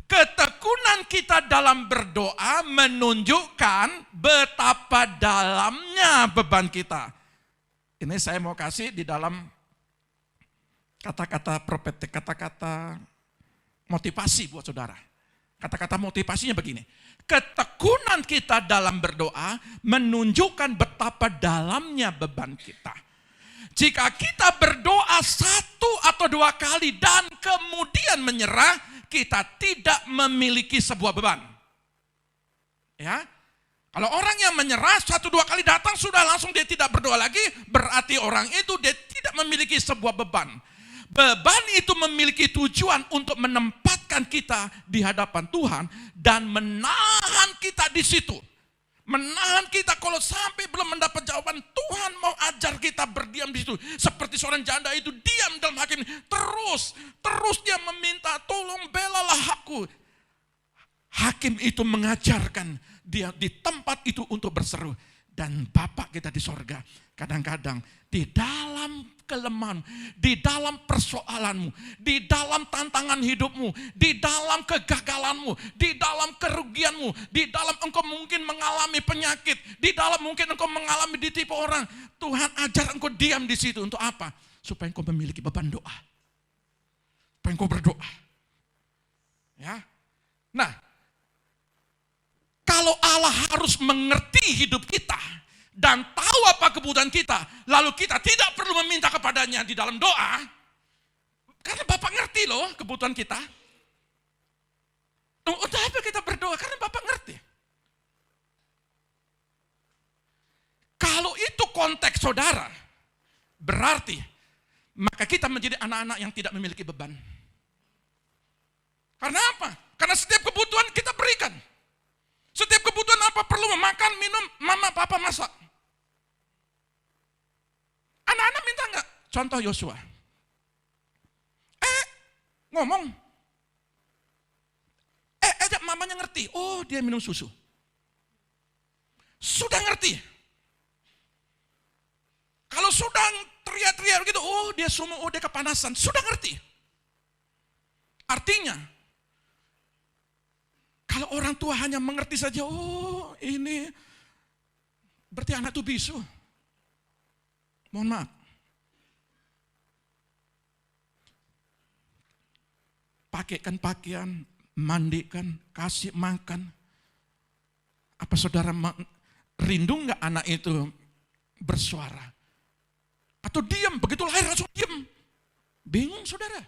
ketekunan kita dalam berdoa menunjukkan betapa dalamnya beban kita. Ini saya mau kasih di dalam kata-kata prophetic, kata-kata motivasi buat saudara. Kata-kata motivasinya begini. Ketekunan kita dalam berdoa menunjukkan betapa dalamnya beban kita. Jika kita berdoa 1 atau 2 kali dan kemudian menyerah, kita tidak memiliki sebuah beban. Ya. Kalau orang yang menyerah 1-2 kali datang sudah langsung dia tidak berdoa lagi, berarti orang itu dia tidak memiliki sebuah beban. Beban itu memiliki tujuan untuk menempatkan kita di hadapan Tuhan dan menahan kita di situ. Menahan kita kalau sampai belum mendapat jawaban, Tuhan mau ajar kita berdiam di situ. Seperti seorang janda itu diam dalam hakim. Terus dia meminta, tolong belalah aku. Hakim itu mengajarkan dia di tempat itu untuk berseru. Dan Bapa kita di sorga, kadang-kadang di dalam kelemahan, di dalam persoalanmu, di dalam tantangan hidupmu, di dalam kegagalanmu, di dalam kerugianmu, di dalam engkau mungkin mengalami penyakit, di dalam mungkin engkau mengalami ditipu orang, Tuhan ajar engkau diam di situ untuk apa? Supaya engkau memiliki beban doa. Supaya engkau berdoa. Ya. Nah, kalau Allah harus mengerti hidup kita dan tahu apa kebutuhan kita, lalu kita tidak perlu meminta kepadanya di dalam doa, karena Bapak ngerti loh kebutuhan kita. Untuk apa kita berdoa? Karena Bapak ngerti. Kalau itu konteks saudara, berarti maka kita menjadi anak-anak yang tidak memiliki beban. Karena apa? Karena setiap kebutuhan kita berikan. Setiap kebutuhan apa perlu makan, minum, mama, papa masak. Anak-anak minta enggak? Contoh Yosua. ngomong. Aja mamanya ngerti, oh dia minum susu. Sudah ngerti. Kalau sudah teriak-teriak gitu, oh dia sumuk, oh dia kepanasan, sudah ngerti. Artinya, kalau orang tua hanya mengerti saja, oh ini berarti anak itu bisu. Mohon maaf. Pakaikan pakaian, mandikan, kasih makan. Apa saudara rindu enggak anak itu bersuara? Atau diam, begitu lahir langsung diam. Bingung saudara.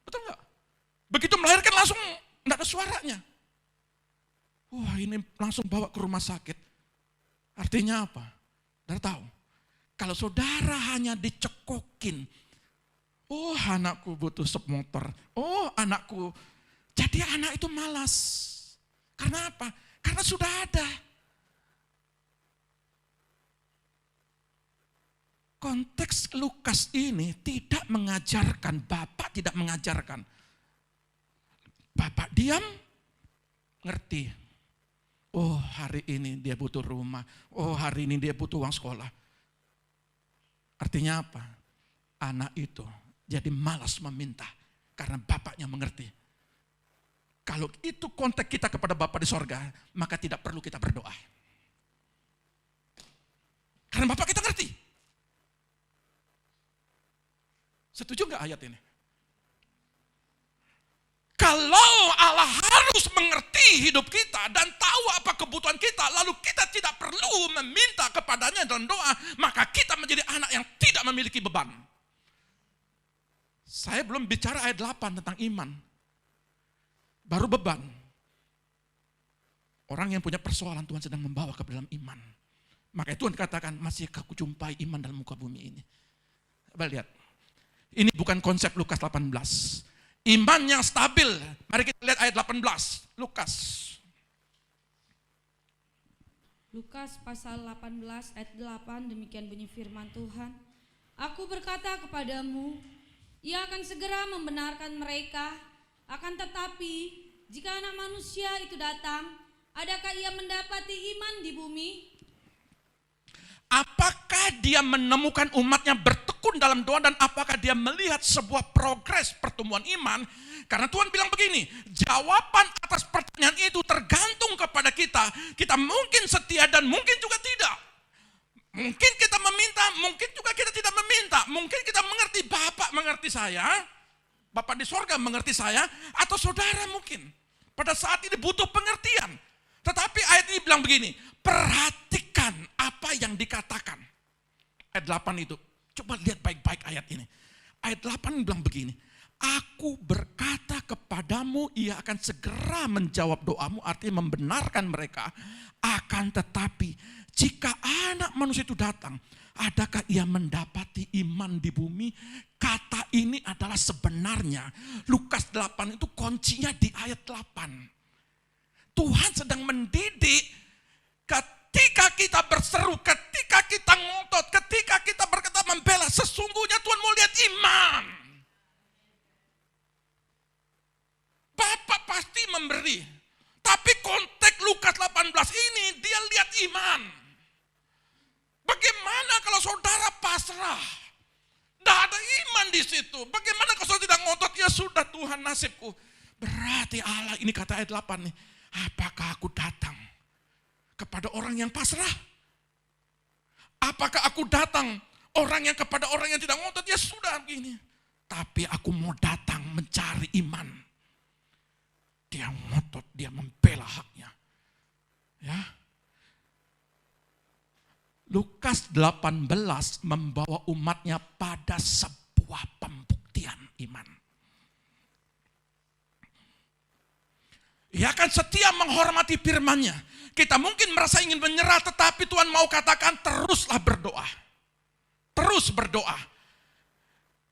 Betul enggak? Begitu melahirkan langsung enggak ada suaranya. Wah ini langsung bawa ke rumah sakit. Artinya apa? Saudara tahu? Kalau saudara hanya dicekokin, oh anakku butuh sep motor, oh anakku. Jadi anak itu malas. Karena apa? Karena sudah ada. Konteks Lukas ini tidak mengajarkan, Bapak tidak mengajarkan. Bapak diam, ngerti. Oh hari ini dia butuh rumah, oh hari ini dia butuh uang sekolah. Artinya apa? Anak itu jadi malas meminta karena bapaknya mengerti. Kalau itu konteks kita kepada Bapa di sorga, maka tidak perlu kita berdoa. Karena Bapak kita ngerti. Setuju nggak ayat ini? Kalau Allah harus mengerti hidup kita dan tahu apa kebutuhan kita, lalu kita tidak perlu meminta kepadanya dalam doa, maka kita menjadi anak yang tidak memiliki beban. Saya belum bicara ayat 8 tentang iman. Baru beban. Orang yang punya persoalan Tuhan sedang membawa ke dalam iman. Maka Tuhan katakan, masih aku jumpai iman dalam muka bumi ini. Coba lihat. Ini bukan konsep Lukas 18. Iman yang stabil. Mari kita lihat ayat 18. Lukas pasal 18 ayat 8, demikian bunyi firman Tuhan. Aku berkata kepadamu, Ia akan segera membenarkan mereka. Akan tetapi, jika anak manusia itu datang, adakah ia mendapati iman di bumi? Apakah dia menemukan umatnya bertekun dalam doa dan apakah dia melihat sebuah progres pertumbuhan iman? Karena Tuhan bilang begini, jawaban atas pertanyaan itu tergantung kepada kita. Kita mungkin setia dan mungkin juga tidak. Mungkin kita meminta, mungkin juga kita tidak meminta. Mungkin kita mengerti, Bapak mengerti saya, Bapak di sorga mengerti saya, atau saudara mungkin pada saat ini butuh pengertian. Tetapi ayat ini bilang begini, perhatikan apa yang dikatakan. Ayat 8 itu, coba lihat baik-baik ayat ini. Ayat 8 bilang begini, aku berkata kepadamu, ia akan segera menjawab doamu, artinya membenarkan mereka. Akan tetapi, jika anak manusia itu datang, adakah ia mendapati iman di bumi? Kata ini adalah sebenarnya, Lukas 8 itu kuncinya di ayat 8. Tuhan sedang mendidik ketika kita berseru, ketika kita ngotot, ketika kita berkata membela, sesungguhnya Tuhan mau lihat iman. Bapak pasti memberi. Tapi konteks Lukas 18 ini dia lihat iman. Bagaimana kalau saudara pasrah? Tidak ada iman di situ. Bagaimana kalau saudara tidak ngotot? Ya sudah Tuhan nasibku. Berarti Allah ini kata ayat 8 nih. Apakah aku datang kepada orang yang pasrah? Apakah aku datang orang yang kepada orang yang tidak ngotot? Ya sudah begini. Tapi aku mau datang mencari iman. Dia ngotot, dia membela haknya. Ya. Lukas 18 membawa umatnya pada sebuah pembuktian iman. Ia akan setia menghormati firman-Nya. Kita mungkin merasa ingin menyerah, tetapi Tuhan mau katakan teruslah berdoa. Terus berdoa.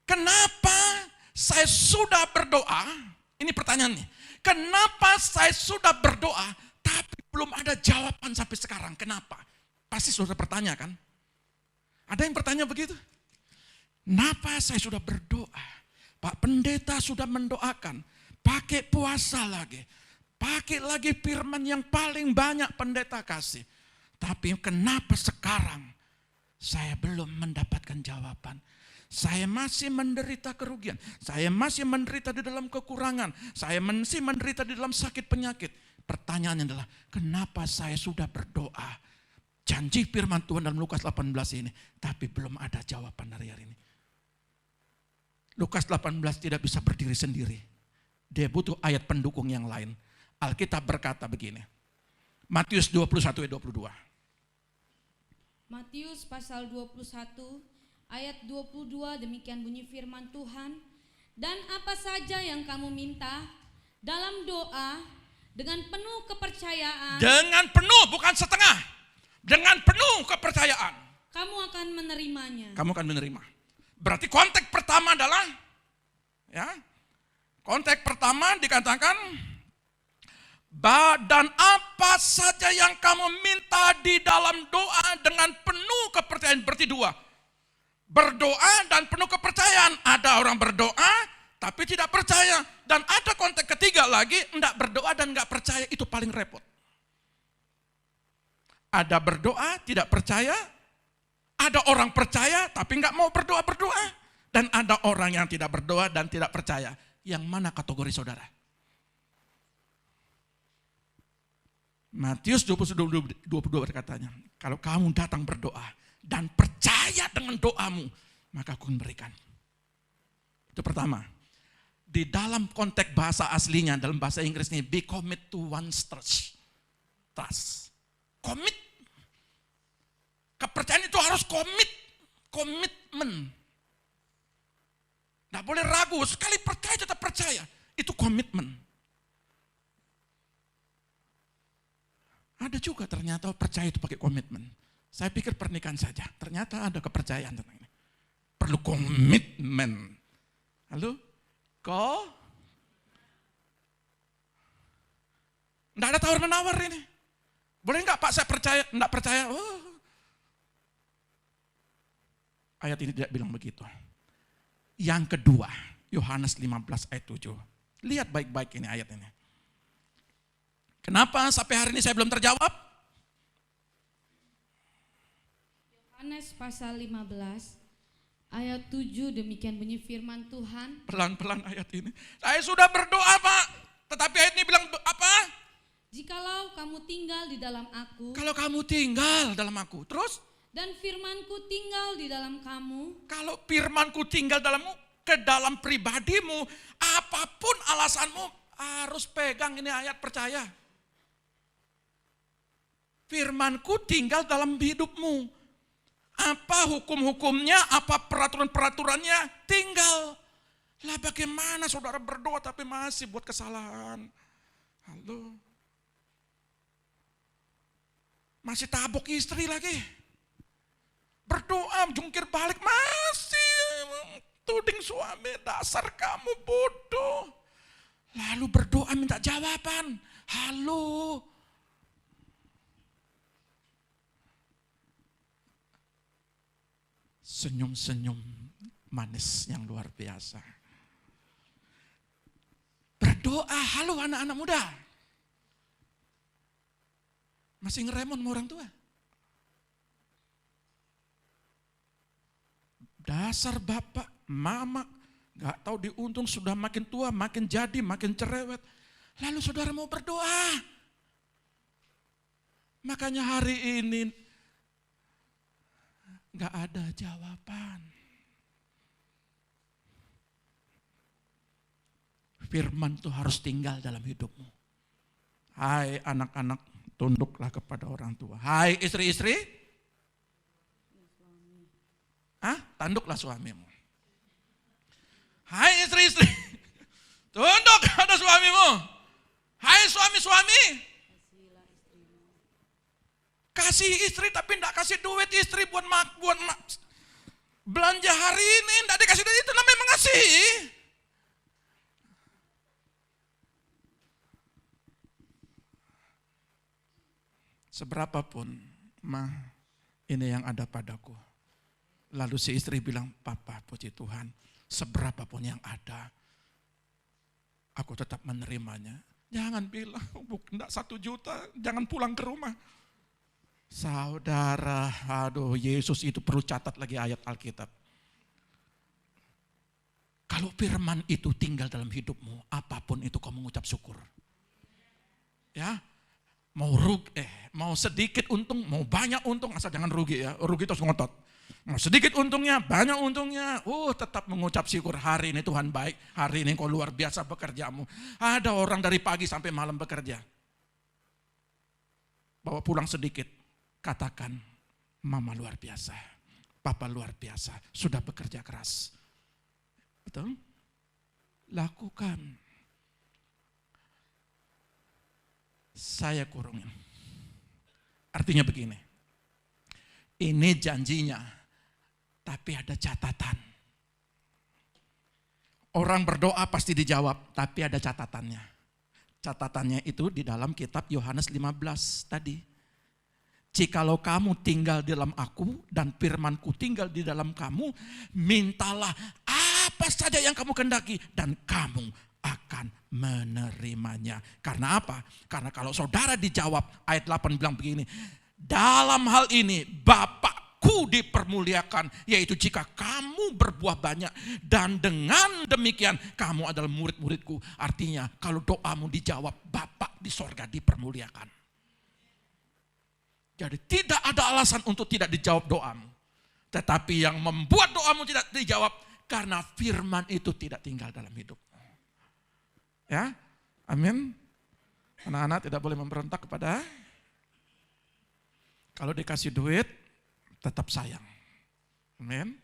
Kenapa saya sudah berdoa? Ini pertanyaannya. Kenapa saya sudah berdoa, tapi belum ada jawaban sampai sekarang? Kenapa? Pasti sudah bertanya kan? Ada yang bertanya begitu? Kenapa saya sudah berdoa, Pak Pendeta sudah mendoakan, pakai puasa lagi, pakai lagi firman yang paling banyak pendeta kasih. Tapi kenapa sekarang saya belum mendapatkan jawaban? Saya masih menderita kerugian, saya masih menderita di dalam kekurangan, saya masih menderita di dalam sakit penyakit. Pertanyaannya adalah, kenapa saya sudah berdoa, janji firman Tuhan dalam Lukas 18 ini, tapi belum ada jawaban dari hari ini. Lukas 18 tidak bisa berdiri sendiri. Dia butuh ayat pendukung yang lain. Alkitab berkata begini. Matius 21 ayat 22. Matius pasal 21 ayat 22, demikian bunyi firman Tuhan. Dan apa saja yang kamu minta dalam doa dengan penuh kepercayaan. Dengan penuh, bukan setengah. Dengan penuh kepercayaan. Kamu akan menerimanya. Kamu akan menerima. Berarti konteks pertama adalah, ya, konteks pertama dikatakan, dan apa saja yang kamu minta di dalam doa dengan penuh kepercayaan. Berarti dua. Berdoa dan penuh kepercayaan. Ada orang berdoa tapi tidak percaya. Dan ada konteks ketiga lagi, enggak berdoa dan enggak percaya, itu paling repot. Ada berdoa tidak percaya, ada orang percaya tapi enggak mau berdoa-berdoa. Dan ada orang yang tidak berdoa dan tidak percaya. Yang mana kategori saudara? Matius 22 berkatanya, kalau kamu datang berdoa dan percaya dengan doamu, maka aku akan berikan. Itu pertama. Di dalam konteks bahasa aslinya, dalam bahasa Inggris ini, be commit to one's trust. Trust. Commit. Kepercayaan itu harus komitmen. Tidak boleh ragu, sekali percaya tetap percaya. Itu komitmen. Ada juga ternyata percaya itu pakai komitmen. Saya pikir pernikahan saja, ternyata ada kepercayaan tentang ini. Perlu komitmen. Halo? Enggak ada tawar-menawar ini. Boleh enggak Pak saya percaya? Enggak percaya. Oh. Ayat ini tidak bilang begitu. Yang kedua, Yohanes 15 ayat 7. Lihat baik-baik ini ayat ini. Kenapa sampai hari ini saya belum terjawab? Yohanes pasal 15 ayat 7, demikian bunyi firman Tuhan. Pelan-pelan ayat ini. Saya sudah berdoa Pak, tetapi ayat ini bilang apa? Jikalau kamu tinggal di dalam aku. Kalau kamu tinggal dalam aku, terus? Dan firmanku tinggal di dalam kamu. Kalau firmanku tinggal dalammu, ke dalam pribadimu, apapun alasanmu, harus pegang ini ayat, percaya. Firmanku tinggal dalam hidupmu. Apa hukum-hukumnya, apa peraturan-peraturannya, tinggal. Lah bagaimana saudara berdoa tapi masih buat kesalahan? Halo? Masih tabok istri lagi. Berdoa, jungkir balik, masih tuding suami, dasar kamu bodoh. Lalu berdoa minta jawaban. Halo? Senyum-senyum manis yang luar biasa. Berdoa, halo anak-anak muda. Masih ngeremon sama orang tua. Dasar bapak, mama, gak tahu diuntung sudah makin tua, makin jadi, makin cerewet. Lalu saudara mau berdoa. Makanya hari ini gak ada jawaban. Firman itu harus tinggal dalam hidupmu. Hai anak-anak, tunduklah kepada orang tua. Hai istri-istri, tanduklah suamimu. Hai istri-istri, tunduk kepada suamimu. Hai suami-suami, kasih istri tapi tidak kasih duit istri buat belanja hari ini, tidak dikasih duit, itu namanya mengasihi. Seberapapun, mah, ini yang ada padaku. Lalu si istri bilang, papa puji Tuhan, seberapapun yang ada, aku tetap menerimanya. Jangan bilang, enggak 1 juta, jangan pulang ke rumah. Saudara, aduh, Yesus itu perlu catat lagi ayat Alkitab. Kalau firman itu tinggal dalam hidupmu, apapun itu kau mengucap syukur. Ya, mau sedikit untung, mau banyak untung, asal jangan rugi ya. Rugi terus ngotot. Mau sedikit untungnya, banyak untungnya, tetap mengucap syukur. Hari ini Tuhan baik, hari ini kau luar biasa bekerjamu. Ada orang dari pagi sampai malam bekerja. Bawa pulang sedikit, katakan, mama luar biasa, papa luar biasa, sudah bekerja keras. Betul? Lakukan. Saya kurungin. Artinya begini. Ini janjinya, tapi ada catatan. Orang berdoa pasti dijawab, tapi ada catatannya. Catatannya itu di dalam kitab Yohanes 15 tadi. Jikalau kamu tinggal di dalam aku dan firmanku tinggal di dalam kamu, mintalah apa saja yang kamu kehendaki dan kamu akan menerimanya. Karena apa? Karena kalau saudara dijawab, ayat 8 bilang begini, dalam hal ini Bapakku dipermuliakan, yaitu jika kamu berbuah banyak dan dengan demikian kamu adalah murid-muridku. Artinya kalau doamu dijawab, Bapak di sorga dipermuliakan. Jadi tidak ada alasan untuk tidak dijawab doamu. Tetapi yang membuat doamu tidak dijawab, karena firman itu tidak tinggal dalam hidupmu. Ya, amin. Anak-anak tidak boleh memberontak kepada, kalau dikasih duit, tetap sayang. Amin.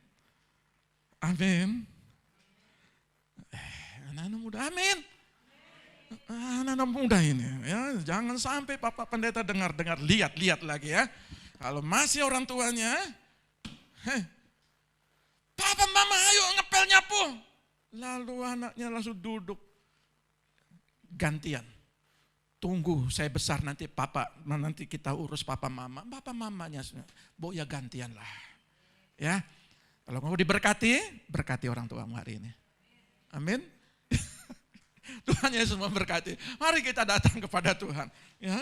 Amin. Anak-anak muda, amin. Anak-anak muda ini, ya, jangan sampai Papa Pendeta dengar, lihat lagi ya. Kalau masih orang tuanya, Papa Mama ayo ngepel nyapu. Lalu anaknya langsung duduk. Gantian. Tunggu saya besar nanti nanti kita urus Papa Mama. Papa Mamanya, Bu ya gantian lah. Ya, kalau mau diberkati, berkati orang tuamu hari ini. Amin. Tuhan Yesus memberkati. Mari kita datang kepada Tuhan. Ya.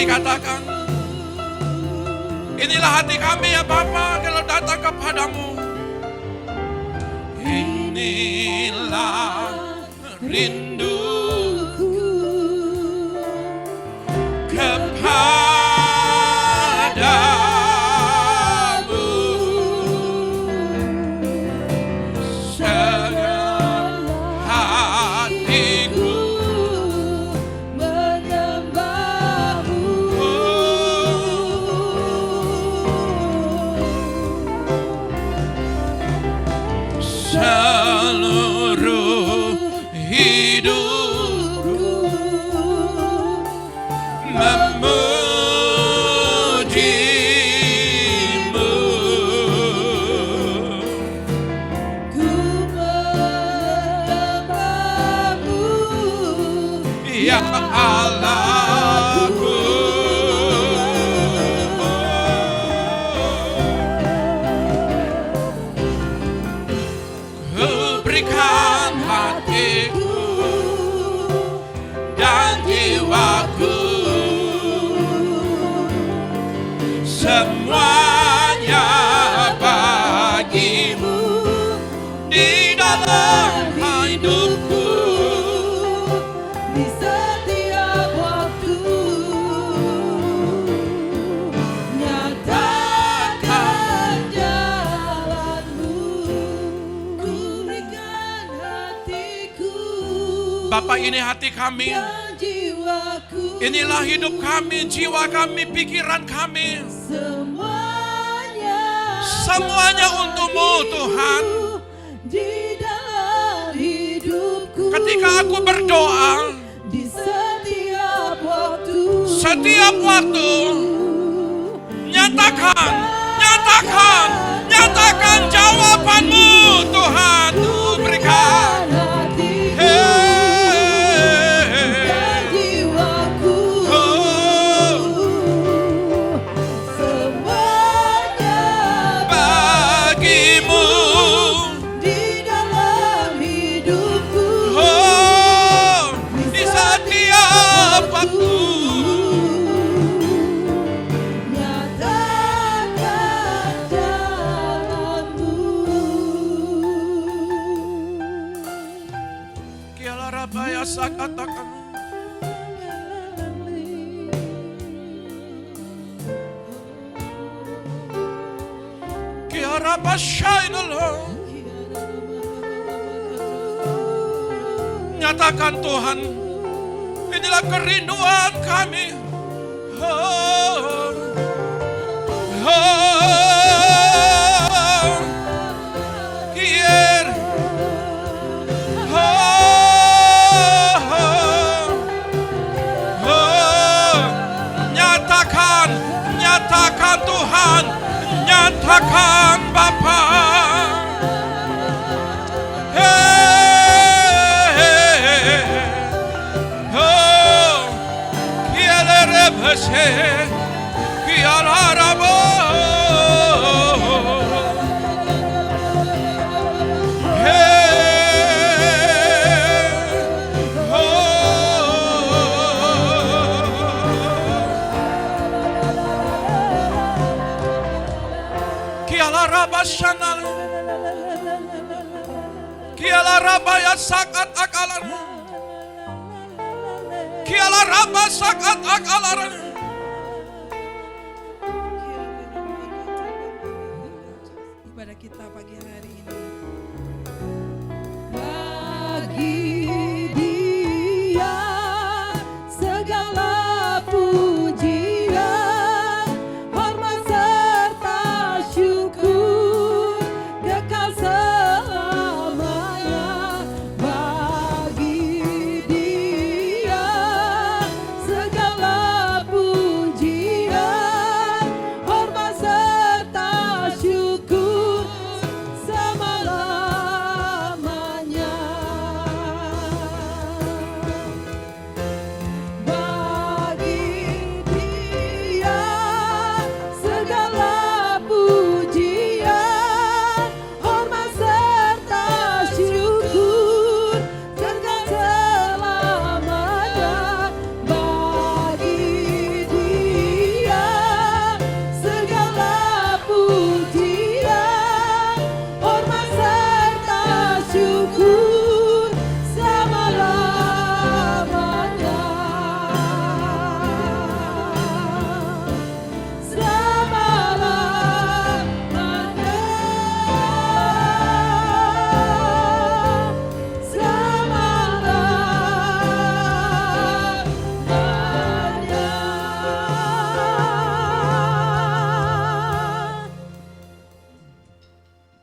Katakan, inilah hati kami ya Bapa kalau datang kepadamu. Inilah rinduku ya Allahku. Ku berikan hatiku dan jiwaku, semuanya bagimu di dalam hidupku. Di setiap waktu nyatakan jalanmu, ku berikan hatiku Bapak, ini hati kami, dan jiwaku, inilah hidup kami, jiwa kami, pikiran kami. Semuanya untukmu Tuhan. Di dalam hidupku, Ketika aku berdoa, di setiap waktu, nyatakan jawabanmu Tuhan. Ku berikan dan jiwaku, semuanya bagimu. di dalam hidupku, Di setiap waktu. nyatakan jalanmu. Kiala rabaya sakatakan. Kiara basyainallah. Nyatakan Tuhan, inilah kerinduan kami. Kier. Nyatakan Tuhan, nyatakan Bapa. Kiala rabaya sakat akalan. Kiala raba sakat akalan. Ibadah kita pagi hari ini, bagi Dia segala pujian, hormat serta syukur kekal selamanya. Bagi Dia segala pujian, hormat serta syukur selama-lamanya. Bagi Dia segala pujian, hormat serta syukur kekal selamanya. Bagi Dia segala pujian, hormat serta syukur selama-lamanya.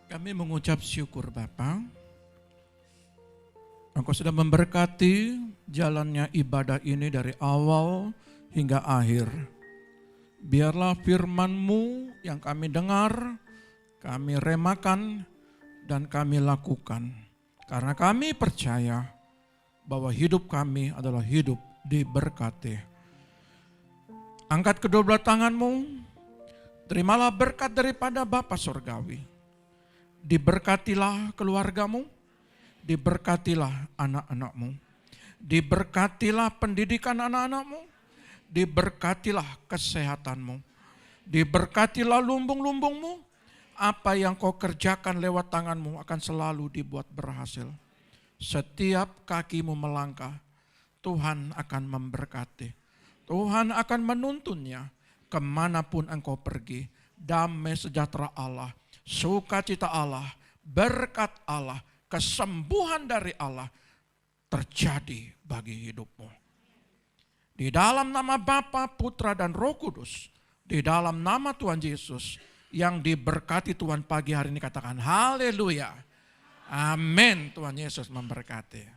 Kami mengucap syukur Bapa. Engkau sudah memberkati jalannya ibadah ini dari awal hingga akhir. Biarlah firman-Mu yang kami dengar, kami remakan, dan kami lakukan. Karena kami percaya bahwa hidup kami adalah hidup diberkati. Angkat kedua belah tanganmu, terimalah berkat daripada Bapa Surgawi. Diberkatilah keluargamu, diberkatilah anak-anakmu, diberkatilah pendidikan anak-anakmu, diberkatilah kesehatanmu, diberkatilah lumbung-lumbungmu. Apa yang kau kerjakan lewat tanganmu akan selalu dibuat berhasil. Setiap kakimu melangkah, Tuhan akan memberkati. Tuhan akan menuntunnya kemanapun engkau pergi. Damai sejahtera Allah, sukacita Allah, berkat Allah, kesembuhan dari Allah terjadi bagi hidupmu. Di dalam nama Bapa, Putra, dan Roh Kudus, di dalam nama Tuhan Yesus, yang diberkati Tuhan pagi hari ini katakan haleluya. Amin. Tuhan Yesus memberkati.